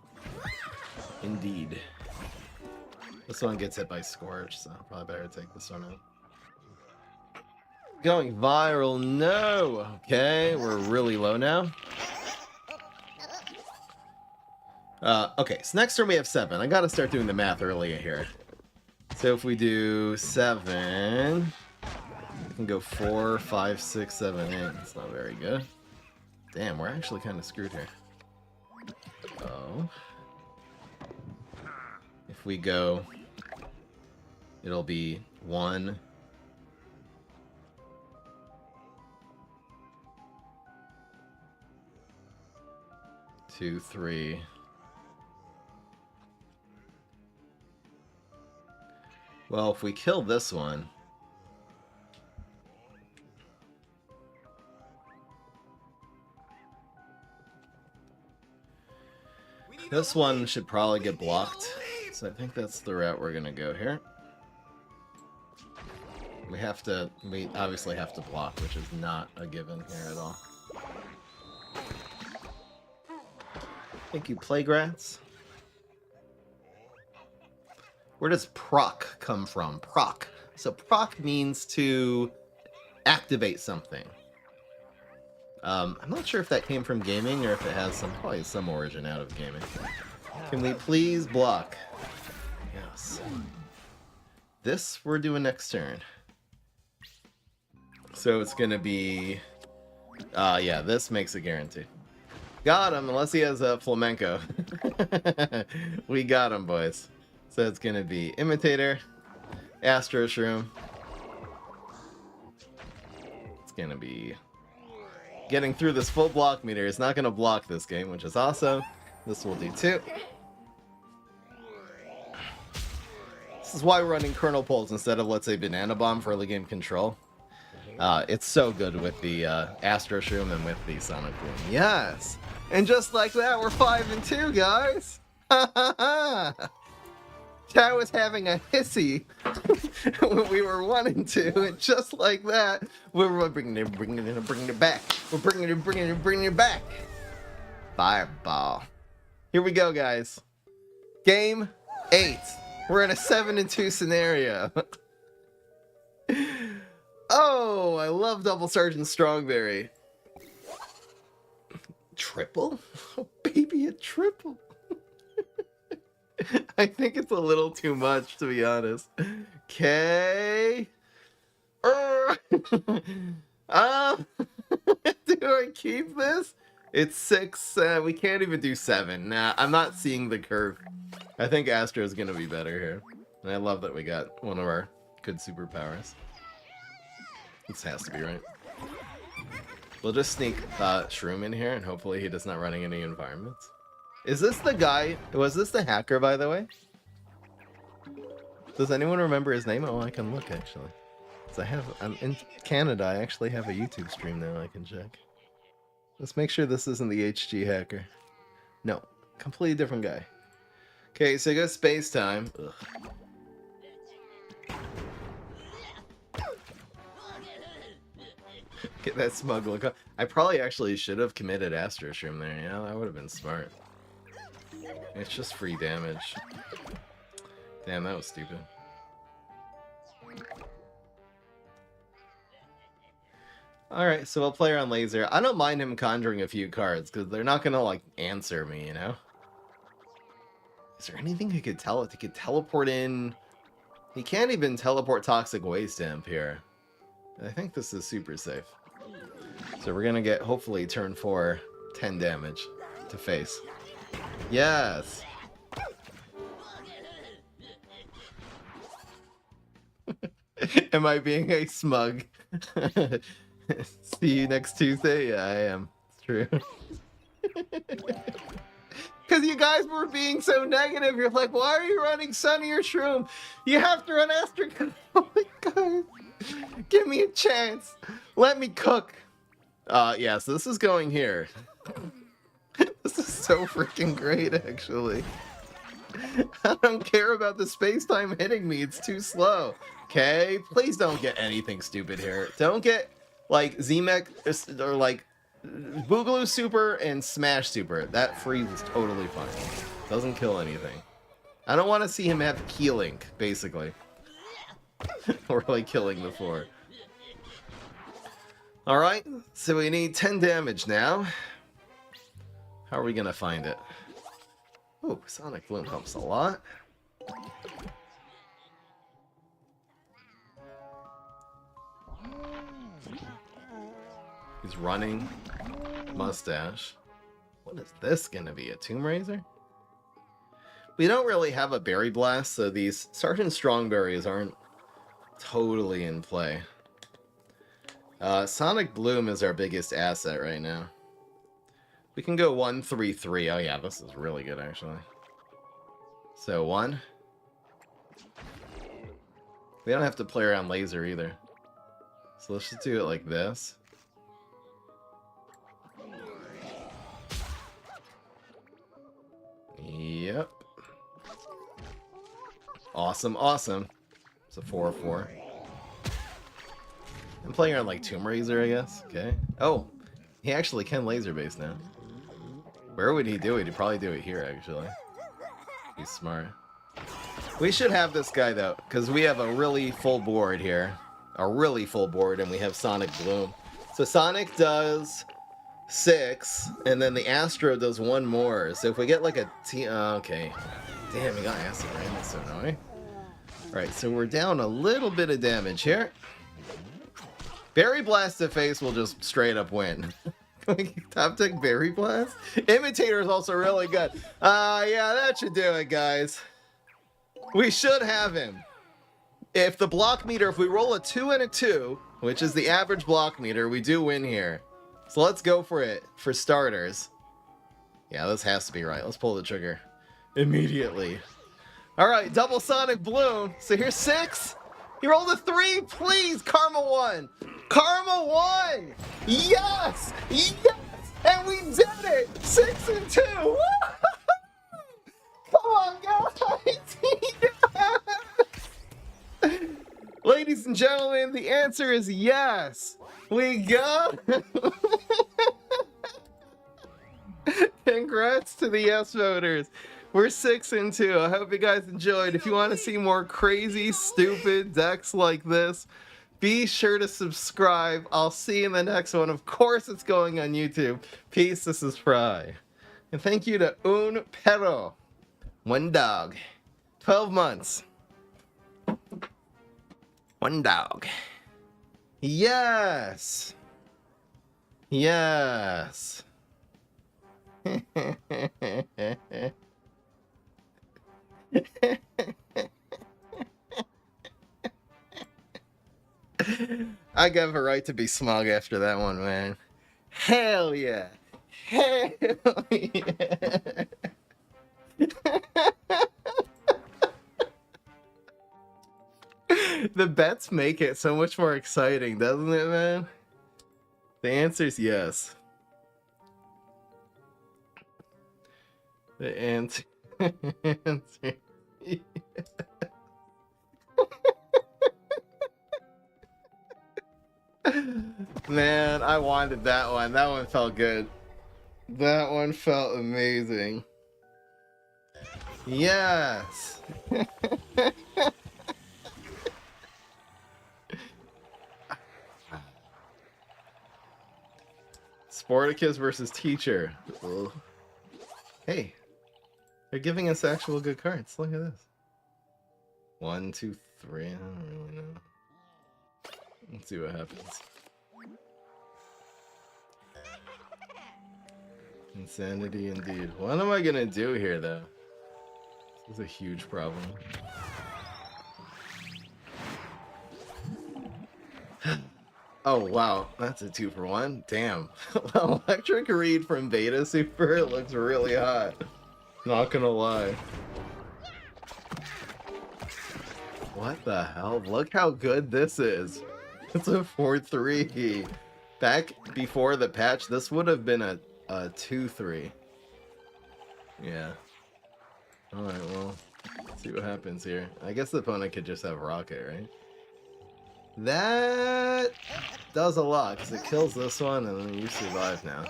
Indeed. This one gets hit by Scorch, so probably better take this one out. Going viral, no! Okay, we're really low now. Okay, so next turn we have 7. I gotta start doing the math earlier here. So if we do 7, we can go 4, 5, 6, 7, 8. That's not very good. Damn, we're actually kind of screwed here. Oh. If we go, it'll be 1, 2, 3. Well, if we kill this one, this one should probably get blocked. So I think that's the route we're gonna go here. We obviously have to block, which is not a given here at all. Thank you, Playgrats. Where does proc come from? Proc. So proc means to activate something. I'm not sure if that came from gaming or if it has probably some origin out of gaming. Can we please block? Yes. This we're doing next turn. So it's gonna be, yeah, this makes a guarantee. Got him, unless he has a flamenco. We got him, boys. So it's gonna be Imitator, Astro Shroom. It's gonna be getting through this full block meter. It's not gonna block this game, which is awesome. This will do too. This is why we're running Kernel Pulse instead of, let's say, Banana Bomb for early game control. It's so good with the Astro Shroom and with the Sonic Boom. Yes! And just like that, we're 5-2, guys! Ha ha ha! Chad was having a hissy when we were 1-2, and just like that, we're bringing it back. We're bringing it back. Fireball. Here we go, guys. Game 8. We're in a 7-2 scenario. Oh, I love Double Sergeant Strongberry. Triple? Oh, baby, a triple. I think it's a little too much, to be honest. Okay. Do I keep this? It's 6. We can't even do 7. Nah, I'm not seeing the curve. I think Astro's gonna be better here. And I love that we got one of our good superpowers. This has to be right. We'll just sneak Shroom in here, and hopefully he does not running any environments. Is this the guy? Was this the hacker, by the way? Does anyone remember his name? Oh, I can look, actually. I'm in Canada. I actually have a YouTube stream now I can check. Let's make sure this isn't the HG hacker. No, completely different guy. Okay, so you go Space Time. Ugh. Get that smug look. I probably actually should have committed Astro Shroom there. Yeah, that would have been smart. It's just free damage. Damn, that was stupid. Alright, so we'll play around Laser. I don't mind him conjuring a few cards, because they're not gonna, like, answer me, you know? Is there anything he could tell it? He could teleport in... He can't even teleport Toxic Waste Imp here. I think this is super safe. So we're gonna get, hopefully, turn 4, 10 damage to face. Yes! Am I being a smug? See you next Tuesday? Yeah, I am. It's true. Because you guys were being so negative. You're like, why are you running Sunny or Shroom? You have to run Astro. Oh my god. Give me a chance. Let me cook. Yeah, so this is going here. This is so freaking great, actually. I don't care about the space-time hitting me. It's too slow. Okay? Please don't get anything stupid here. Don't get, like, Z-Mech, or, like, Boogaloo Super and Smash Super. That freeze is totally fine. Doesn't kill anything. I don't want to see him have Key Link, basically. Or, like, killing the 4. Alright, so we need 10 damage now. How are we gonna find it? Oh, Sonic Bloom helps a lot. He's running. Mustache. What is this gonna be? A Tomb Raiser? We don't really have a Berry Blast, so these Sergeant Strongberries aren't totally in play. Sonic Bloom is our biggest asset right now. We can go 1-3-3. Oh yeah, this is really good actually. So 1. We don't have to play around Laser either. So let's just do it like this. Yep. Awesome, awesome. It's a 4-4. I'm playing around like Tomb Raiser, I guess. Okay. Oh, he actually can laser base now. Where would he do it? He'd probably do it here, actually. He's smart. We should have this guy, though, because we have a really full board here. A really full board, and we have Sonic Bloom. So Sonic does 6, and then the Astro does 1 more. So if we get like a okay. Damn, he got Acid Rain. That's so annoying. Alright, so we're down a little bit of damage here. Berry Blast to face will just straight up win. Top Tech Berry Blast? Imitator is also really good. Yeah, that should do it, guys. We should have him. If the block meter, if we roll a 2 and a 2, which is the average block meter, we do win here. So let's go for it, for starters. Yeah, this has to be right. Let's pull the trigger. Immediately. Alright, double Sonic Bloom. So here's 6. He rolled a 3, please! Karma 1! Karma 1! Yes! Yes! And we did it! 6 and 2! Woo! Come on, guys! Yes! Ladies and gentlemen, the answer is yes! We got Congrats to the yes voters. We're 6 and 2. I hope you guys enjoyed. If you want to see more crazy, stupid decks like this, be sure to subscribe. I'll see you in the next one. Of course, it's going on YouTube. Peace. This is Fry. And thank you to Un Perro. 1 dog. 12 months. 1 dog. Yes. Yes. I got a right to be smug after that one, man. Hell yeah. Hell yeah. The bets make it so much more exciting, doesn't it, man? The answer's yes. The answer... yes. Man, I wanted that one. That one felt good. That one felt amazing. Yes. Sporticus versus Teacher. Ugh. Hey, they're giving us actual good cards. Look at this. 1, 2, 3. I don't really know. Let's see what happens. Insanity indeed. What am I gonna do here, though? This is a huge problem. Oh, wow. That's a 2-for-1. Damn. Electric Reed from Beta Super looks really hot. Not gonna lie. What the hell? Look how good this is. It's a 4-3. Back before the patch, this would have been a 2-3. Yeah. Alright, well, let's see what happens here. I guess the opponent could just have Rocket, right? That does a lot, because it kills this one, and then you survive now.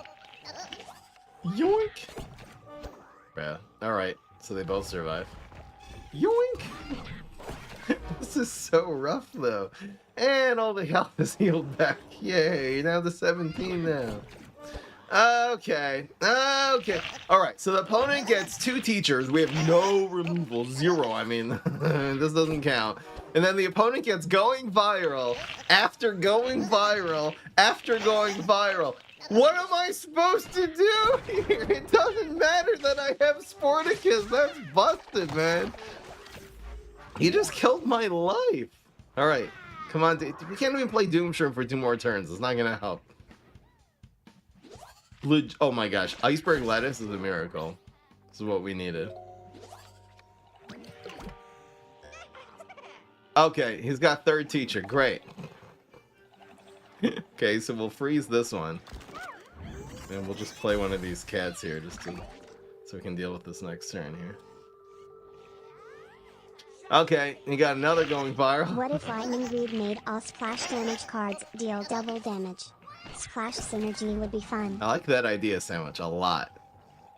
Yoink! Yeah, alright, so they both survive. Yoink! This is so rough, though. And all the health is healed back. Yay, now the 17 now. Okay. Alright, so the opponent gets 2 teachers. We have no removal. 0, I mean. This doesn't count. And then the opponent gets going viral, after going viral, after going viral. What am I supposed to do here? It doesn't matter that I have Sporticus. That's busted, man. He just killed my life. Alright, come on. We can't even play Doomshroom for 2 more turns. It's not going to help. Oh my gosh, Iceberg Lettuce is a miracle. This is what we needed. Okay, he's got 3rd teacher. Great. Okay, so we'll freeze this one. And we'll just play one of these cats here just to, so we can deal with this next turn here. Okay, you got another going viral. What if Lightning Reed made all splash damage cards deal double damage? Splash synergy would be fun. I like that idea, Sandwich, a lot.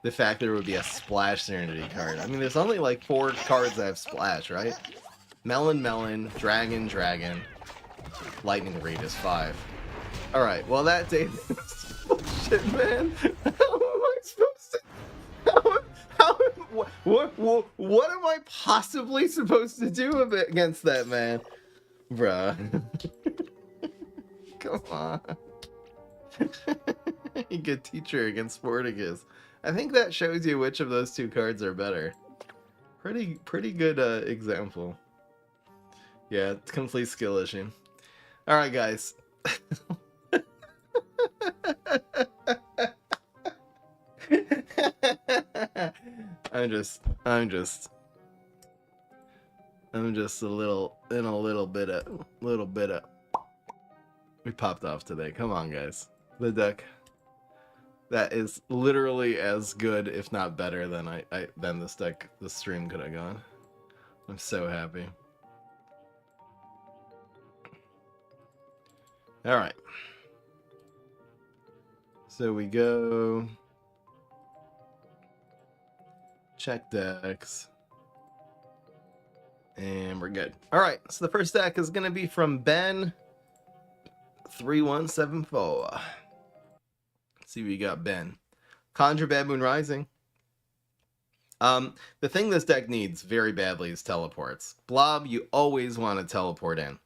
The fact there would be a splash synergy card. I mean, there's only like 4 cards that have splash, right? Melon, Dragon, Lightning Reed is 5. Alright, well that day bullshit, man. How am I supposed to... what am I possibly supposed to do against that, man? Bruh. Come on. Good teacher against Sporticus. I think that shows you which of those 2 cards are better. Pretty good example. Yeah, it's complete skill issue. Alright, guys. I'm just a little bit of we popped off today. Come on, guys. The deck that is literally as good, if not better, than than this deck the stream could have gone. I'm so happy. Alright. So we go check decks. And we're good. Alright, so the first deck is gonna be from Ben 3174. Let's see what you got, Ben. Conjure Baboon Rising. The thing this deck needs very badly is teleports. Blob, you always want to teleport in.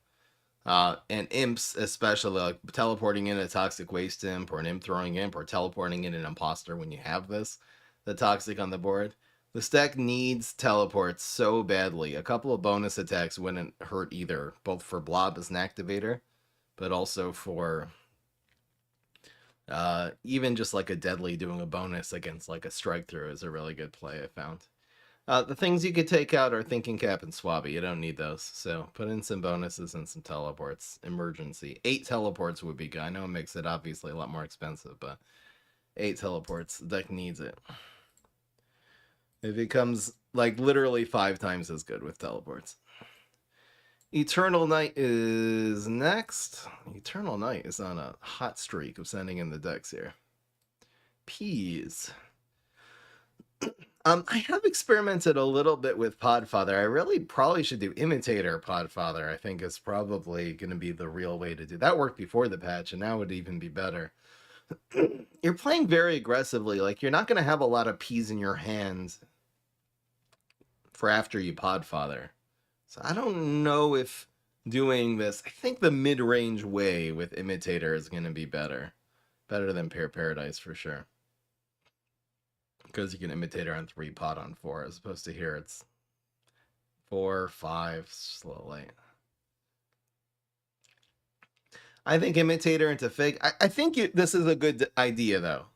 And imps, especially, like teleporting in a Toxic Waste Imp, or an imp throwing imp, or teleporting in an imposter when you have the Toxic on the board. This deck needs teleports so badly. A couple of bonus attacks wouldn't hurt either, both for Blob as an activator, but also for even just like a Deadly doing a bonus against like a Strike Through is a really good play, I found. The things you could take out are Thinking Cap and Swabby. You don't need those. So put in some bonuses and some teleports. Emergency. 8 teleports would be good. I know it makes it obviously a lot more expensive, but 8 teleports. The deck needs it. It becomes like literally 5 times as good with teleports. Eternal Night is next. Eternal Night is on a hot streak of sending in the decks here. Peas. I have experimented a little bit with Podfather. I really probably should do Imitator Podfather. I think is probably going to be the real way to do that. Worked before the patch, and now would even be better. You're playing very aggressively. Like, you're not going to have a lot of peas in your hands for after you Podfather. So I don't know if doing this... I think the mid-range way with Imitator is going to be better. Better than Pair Paradise for sure. Because you can Imitator on 3, pot on 4, as opposed to here it's 4, 5, slowly. I think Imitator into Fig. I think this is a good idea, though.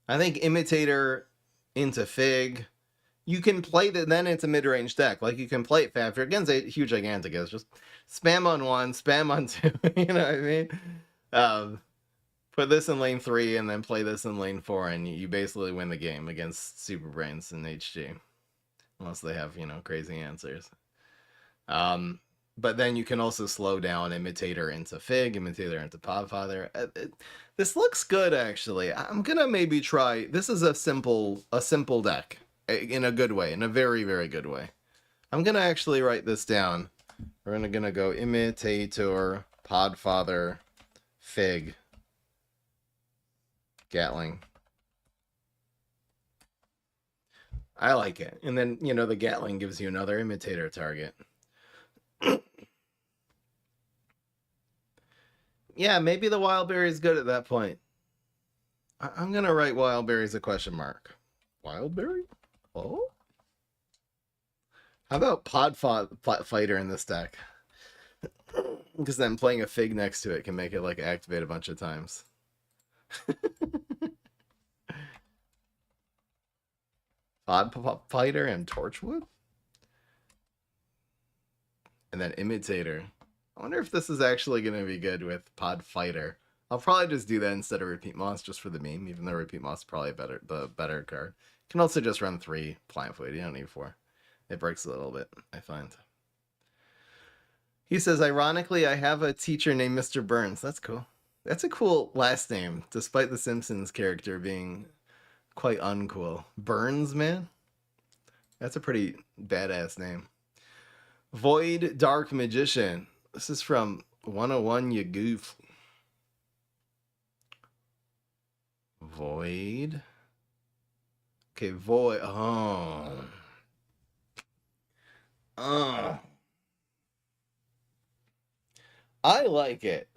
I think Imitator into Fig. You can play that, then it's a mid-range deck. Like, you can play it fast. Against a huge Gigantic is just spam on 1, spam on 2. You know what I mean? Put this in lane 3 and then play this in lane 4, and you basically win the game against Super Brains and HG. Unless they have, you know, crazy answers. But then you can also slow down Imitator into Fig, Imitator into Podfather. This looks good, actually. I'm gonna maybe try... This is a simple deck. In a good way. In a very, very good way. I'm gonna actually write this down. We're gonna go Imitator, Podfather, Fig, Gatling. I like it. And then, you know, the Gatling gives you another Imitator target. Yeah, maybe the Wildberry is good at that point. I'm going to write Wildberry as a question mark. Wildberry? Oh? How about Fighter in this deck? Because then playing a Fig next to it can make it like activate a bunch of times. Fighter and Torchwood? And then Imitator. I wonder if this is actually going to be good with Pod Fighter. I'll probably just do that instead of Repeat Moss just for the meme, even though Repeat Moss is probably the better card. You can also just run 3 Plant Food. You don't need 4. It breaks a little bit, I find. He says, ironically, I have a teacher named Mr. Burns. That's cool. That's a cool last name, despite the Simpsons character being quite uncool. Burns, man? That's a pretty badass name. Void Dark Magician. This is from 101 You Goof. Void. Okay, Void. Oh. Oh. I like it.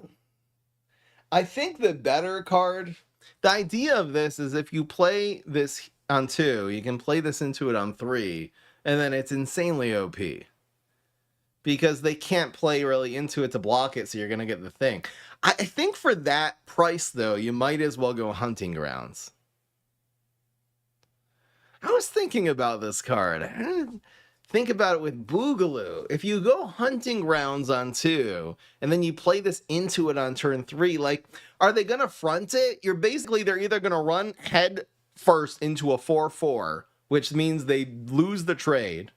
I think the better card, the idea of this is if you play this on 2, you can play this into it on 3, and then it's insanely OP. Because they can't play really into it to block it, so you're going to get the thing. I think for that price, though, you might as well go Hunting Grounds. I was thinking about this card. Think about it with Boogaloo. If you go Hunting Grounds on 2, and then you play this into it on turn 3, like, are they going to front it? They're either going to run head first into a 4-4, which means they lose the trade.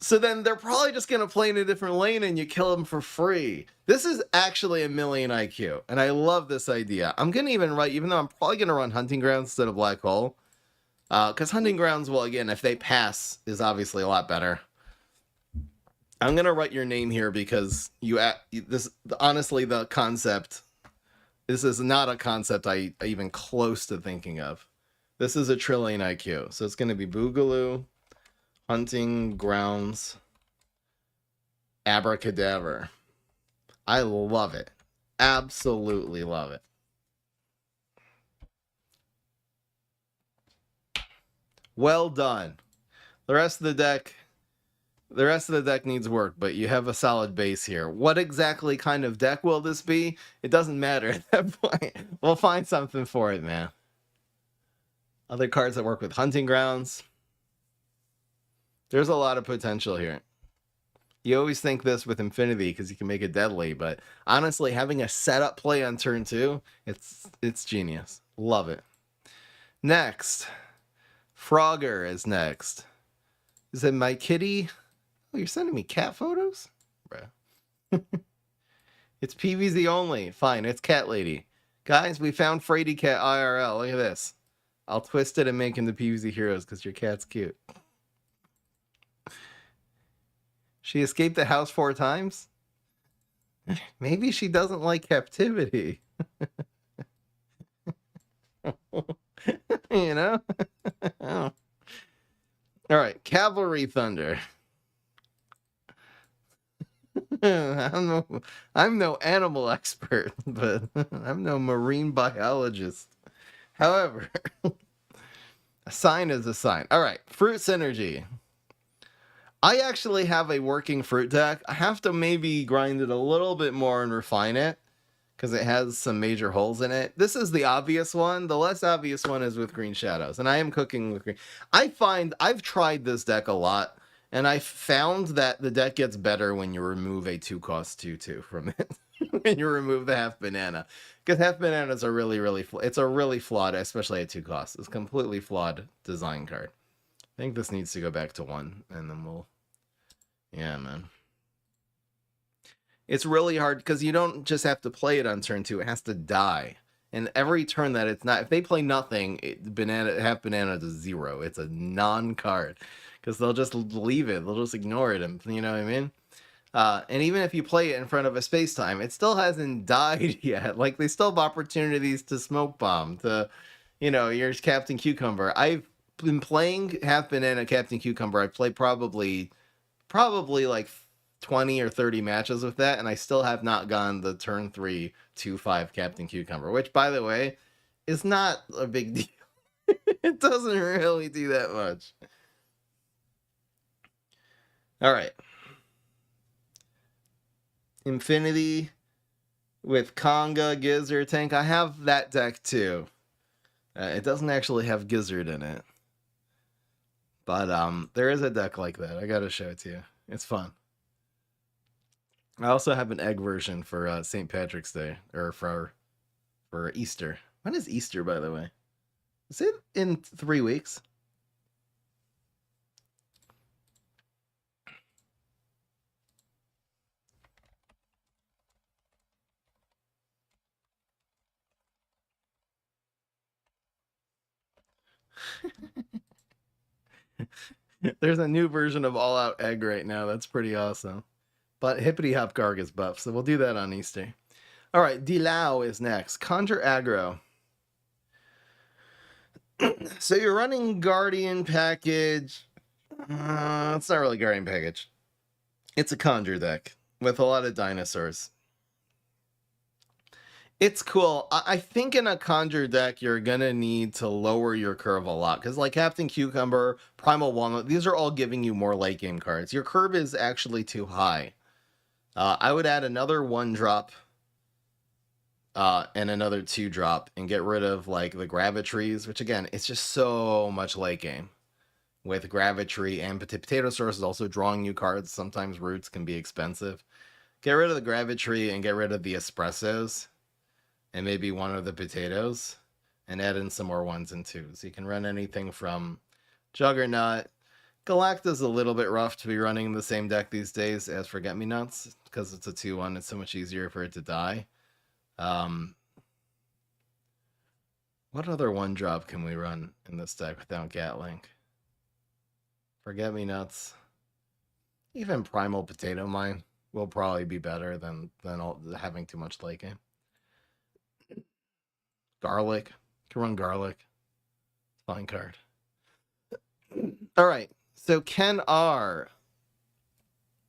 So then they're probably just going to play in a different lane and you kill them for free. This is actually a million IQ, and I love this idea. I'm going to even write, even though I'm probably going to run Hunting Grounds instead of Black Hole, because Hunting Grounds, well, again, if they pass, is obviously a lot better. I'm going to write your name here because honestly, the concept, this is not a concept I even close to thinking of. This is a trillion IQ. So it's going to be Boogaloo, Hunting Grounds, Abracadabra. I love it. Absolutely love it. Well done. The rest of the deck needs work, but you have a solid base here. What exactly kind of deck will this be? It doesn't matter at that point. We'll find something for it, man. Other cards that work with Hunting Grounds. There's a lot of potential here. You always think this with Infinity because you can make it deadly, but honestly, having a setup play on turn 2, it's genius. Love it. Next, Frogger is next. Is it my kitty? Oh, you're sending me cat photos? Bruh. It's PvZ only. Fine, it's Cat Lady. Guys, we found Frady Cat IRL. Look at this. I'll twist it and make him the PvZ heroes because your cat's cute. She escaped the house 4 times? Maybe she doesn't like captivity. You know? Oh. All right, Cavalry Thunder. I'm no animal expert, but I'm no marine biologist. However, a sign is a sign. All right, Fruit Synergy. I actually have a working fruit deck. I have to maybe grind it a little bit more and refine it because it has some major holes in it. This is the obvious one. The less obvious one is with Green Shadows, and I am cooking with green. I find I've tried this deck a lot, and I found that the deck gets better when you remove a 2-cost 2/2 from it. When you remove the half banana, because half banana is a really it's a really flawed, especially at 2 costs. It's a completely flawed design card. I think this needs to go back to 1, and then we'll... Yeah, man. It's really hard, because you don't just have to play it on turn 2. It has to die. And every turn that it's not... If they play nothing, half banana to 0. It's a non-card. Because they'll just leave it. They'll just ignore it. And, you know what I mean? And even if you play it in front of a space-time, it still hasn't died yet. Like, they still have opportunities to smoke bomb, to, you know, your Captain Cucumber. I've been playing half banana Captain Cucumber. I've played probably like 20 or 30 matches with that, and I still have not gone the turn 3 2/5 Captain Cucumber, which, by the way, is not a big deal. It doesn't really do that much. All right. Infinity with Conga, Gizzard, Tank. I have that deck too. It doesn't actually have Gizzard in it. But there is a deck like that. I gotta show it to you. It's fun. I also have an egg version for St. Patrick's Day, or for Easter. When is Easter, by the way? Is it in 3 weeks? There's a new version of All Out Egg right now. That's pretty awesome. But Hippity Hop Garg is buff, so we'll do that on Easter. All right, Dilau is next. Conjure Aggro. So you're running Guardian package. It's not really Guardian package. It's a Conjure deck with a lot of dinosaurs. It's cool. I think in a Conjure deck, you're going to need to lower your curve a lot. Because like Captain Cucumber, Primal Walnut, these are all giving you more late game cards. Your curve is actually too high. I would add another 1-drop and another 2-drop and get rid of like the Gravitries, which again, it's just so much late game. With Gravitry and Potato Source is also drawing new cards. Sometimes roots can be expensive. Get rid of the Gravitry and get rid of the Espressos. And maybe one of the potatoes, and add in some more 1s and 2s. You can run anything from Juggernaut. Galacta's a little bit rough to be running the same deck these days as Forget-Me-Nots, because it's a 2/1. It's so much easier for it to die. What other 1-drop can we run in this deck without Gatling? Forget-Me-Nots. Even Primal Potato Mine will probably be better than having too much late game. Garlic. You can run Garlic. Fine card. All right. So Ken R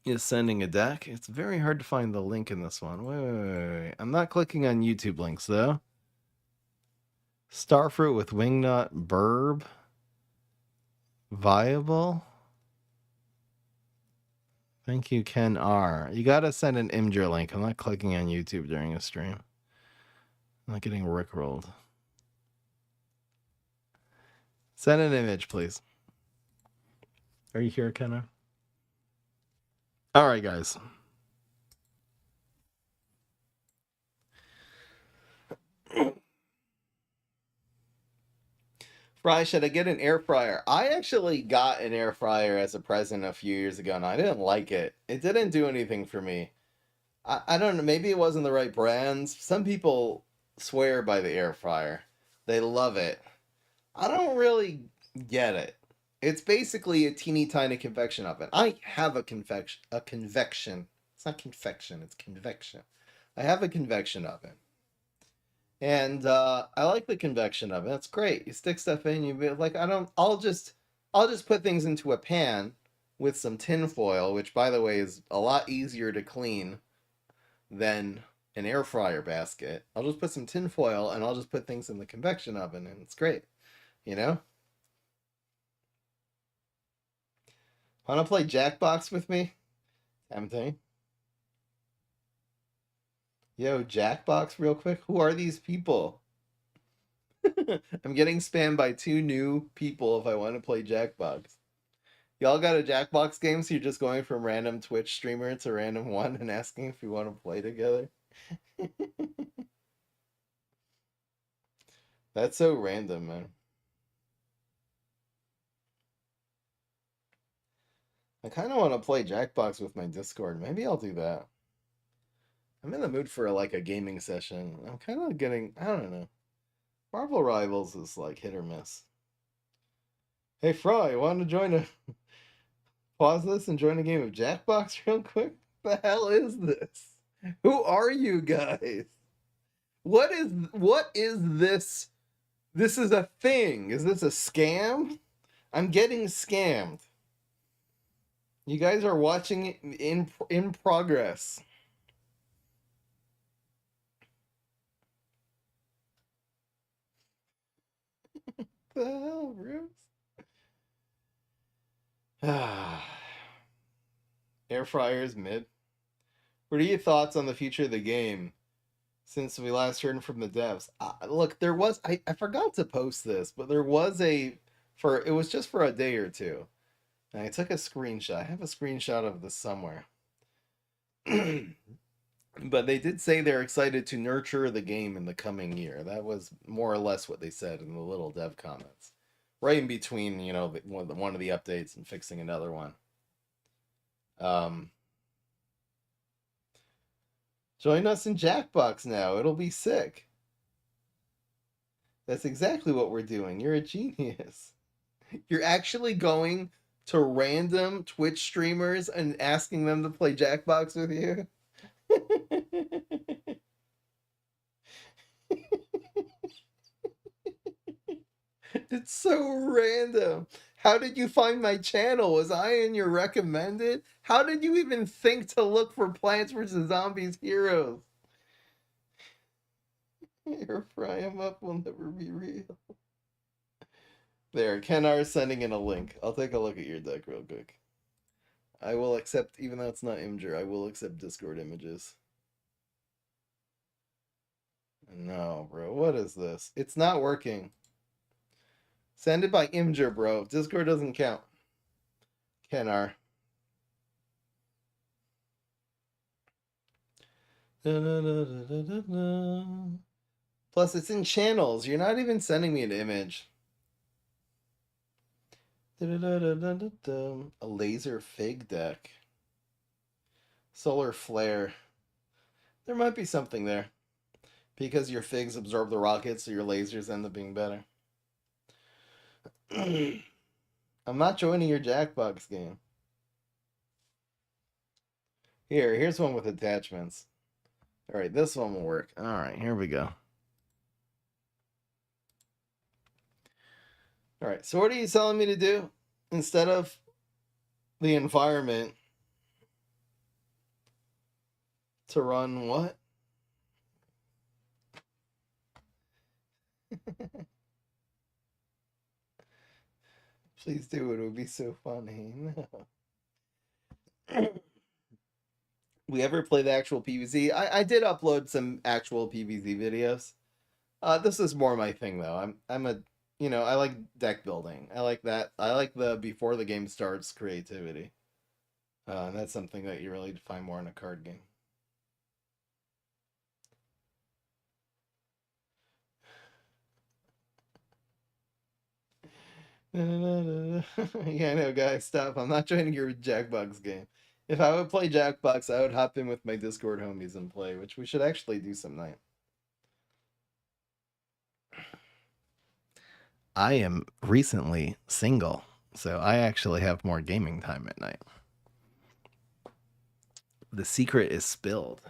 is sending a deck. It's very hard to find the link in this one. Wait. I'm not clicking on YouTube links, though. Starfruit with Wingnut Burb. Viable. Thank you, Ken R. You gotta send an Imgur link. I'm not clicking on YouTube during a stream. I'm not getting rickrolled. Send an image, please. Are you here, Kenna? All right, guys. Fry, should I get an air fryer? I actually got an air fryer as a present a few years ago, and I didn't like it. It didn't do anything for me. I don't know. Maybe it wasn't the right brands. Some people swear by the air fryer. They love it. I don't really get it. It's basically a teeny tiny convection oven. I have a convection. It's not confection. It's convection. I have a convection oven, and I like the convection oven. It's great. You stick stuff in. You be like, I don't. I'll just put things into a pan with some tin foil, which by the way is a lot easier to clean than an air fryer basket. I'll just put some tin foil and I'll just put things in the convection oven, and it's great. You know? Want to play Jackbox with me? Tempting. Yo, Jackbox, real quick. Who are these people? I'm getting spammed by 2 new people if I want to play Jackbox. Y'all got a Jackbox game, so you're just going from random Twitch streamer to random one and asking if you want to play together? That's so random, man. I kind of want to play Jackbox with my Discord. Maybe I'll do that. I'm in the mood for like a gaming session. I'm kind of getting, I don't know. Marvel Rivals is like hit or miss. Hey Fry, want to join a pause this and join a game of Jackbox real quick? The hell is this? Who are you guys? What is this? This is a thing. Is this a scam? I'm getting scammed. You guys are watching it in progress. The hell, Bruce? Air fryers mid. What are your thoughts on the future of the game since we last heard from the devs? Look, there was I forgot to post this, but there was it was just for a day or two. And I took a screenshot. I have a screenshot of this somewhere. But they did say they're excited to nurture the game in the coming year. That was more or less what they said in the little dev comments. Right in between, you know, one of the updates and fixing another one. Join us in Jackbox now. It'll be sick. That's exactly what we're doing. You're a genius. You're actually going to random Twitch streamers and asking them to play Jackbox with you? It's so random. How did you find my channel? Was I in your recommended? How did you even think to look for Plants vs. Zombies heroes? Air fry them up will never be real. There, Ken R is sending in a link. I'll take a look at your deck real quick. I will accept, even though it's not Imgur, I will accept Discord images. No, bro, what is this? It's not working. Send it by Imgur, bro. Discord doesn't count. Ken R. Plus, it's in channels. You're not even sending me an image. A laser fig deck. Solar flare. There might be something there. Because your figs absorb the rockets, so your lasers end up being better. I'm not joining your Jackbox game. Here's one with attachments. Alright, this one will work. Alright, here we go. Alright, so what are you telling me to do? Instead of the environment, to run what? Please do it. It would be so funny. No. We ever play the actual PvZ? I did upload some actual PvZ videos. This is more my thing though. I'm a I like deck building. I like that. I like the before the game starts creativity. And that's something that you really find more in a card game. Yeah, no, guys, stop. I'm not joining your Jackbox game. If I would play Jackbox, I would hop in with my Discord homies and play, which we should actually do some night. I am recently single, so I actually have more gaming time at night. The secret is spilled.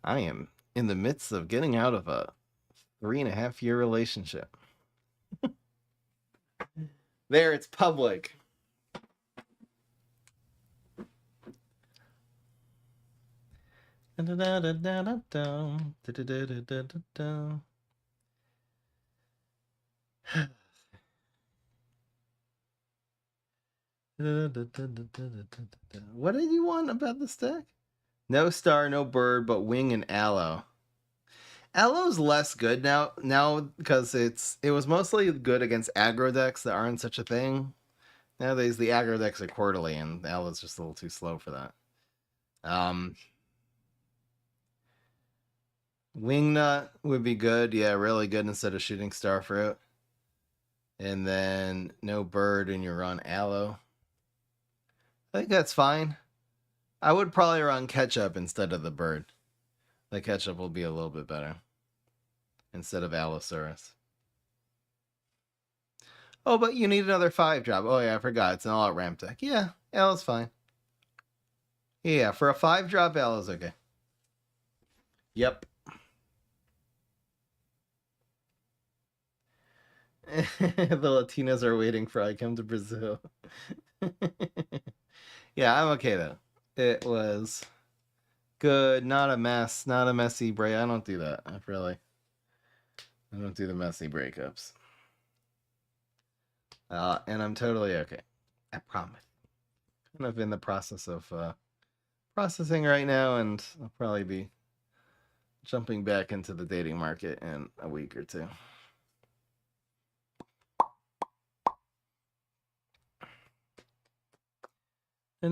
I am in the midst of getting out of a 3.5-year relationship. There, it's public. What did you want about this deck? No star, no bird, but wing and aloe. Aloe's less good now because it was mostly good against aggro decks that aren't such a thing. Nowadays the aggro decks are quarterly and aloe's just a little too slow for that. Wingnut would be good, yeah, really good instead of shooting starfruit. And then no bird and you run aloe. I think that's fine. I would probably run ketchup instead of the bird. The ketchup will be a little bit better. Instead of Allosaurus. Oh, but you need another 5-drop. Oh yeah, I forgot. It's an all-out ramp deck. Yeah, Alo's fine. Yeah, for a 5-drop, Alo's okay. Yep. The Latinos are waiting for I come to Brazil. Yeah, I'm okay though. It was good, not a mess, not a messy break. I don't do that. I don't do the messy breakups. And I'm totally okay. I promise. Kind of in the process of processing right now, and I'll probably be jumping back into the dating market in a week or two. All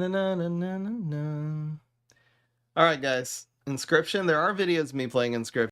right, guys. Inscription. There are videos of me playing Inscription.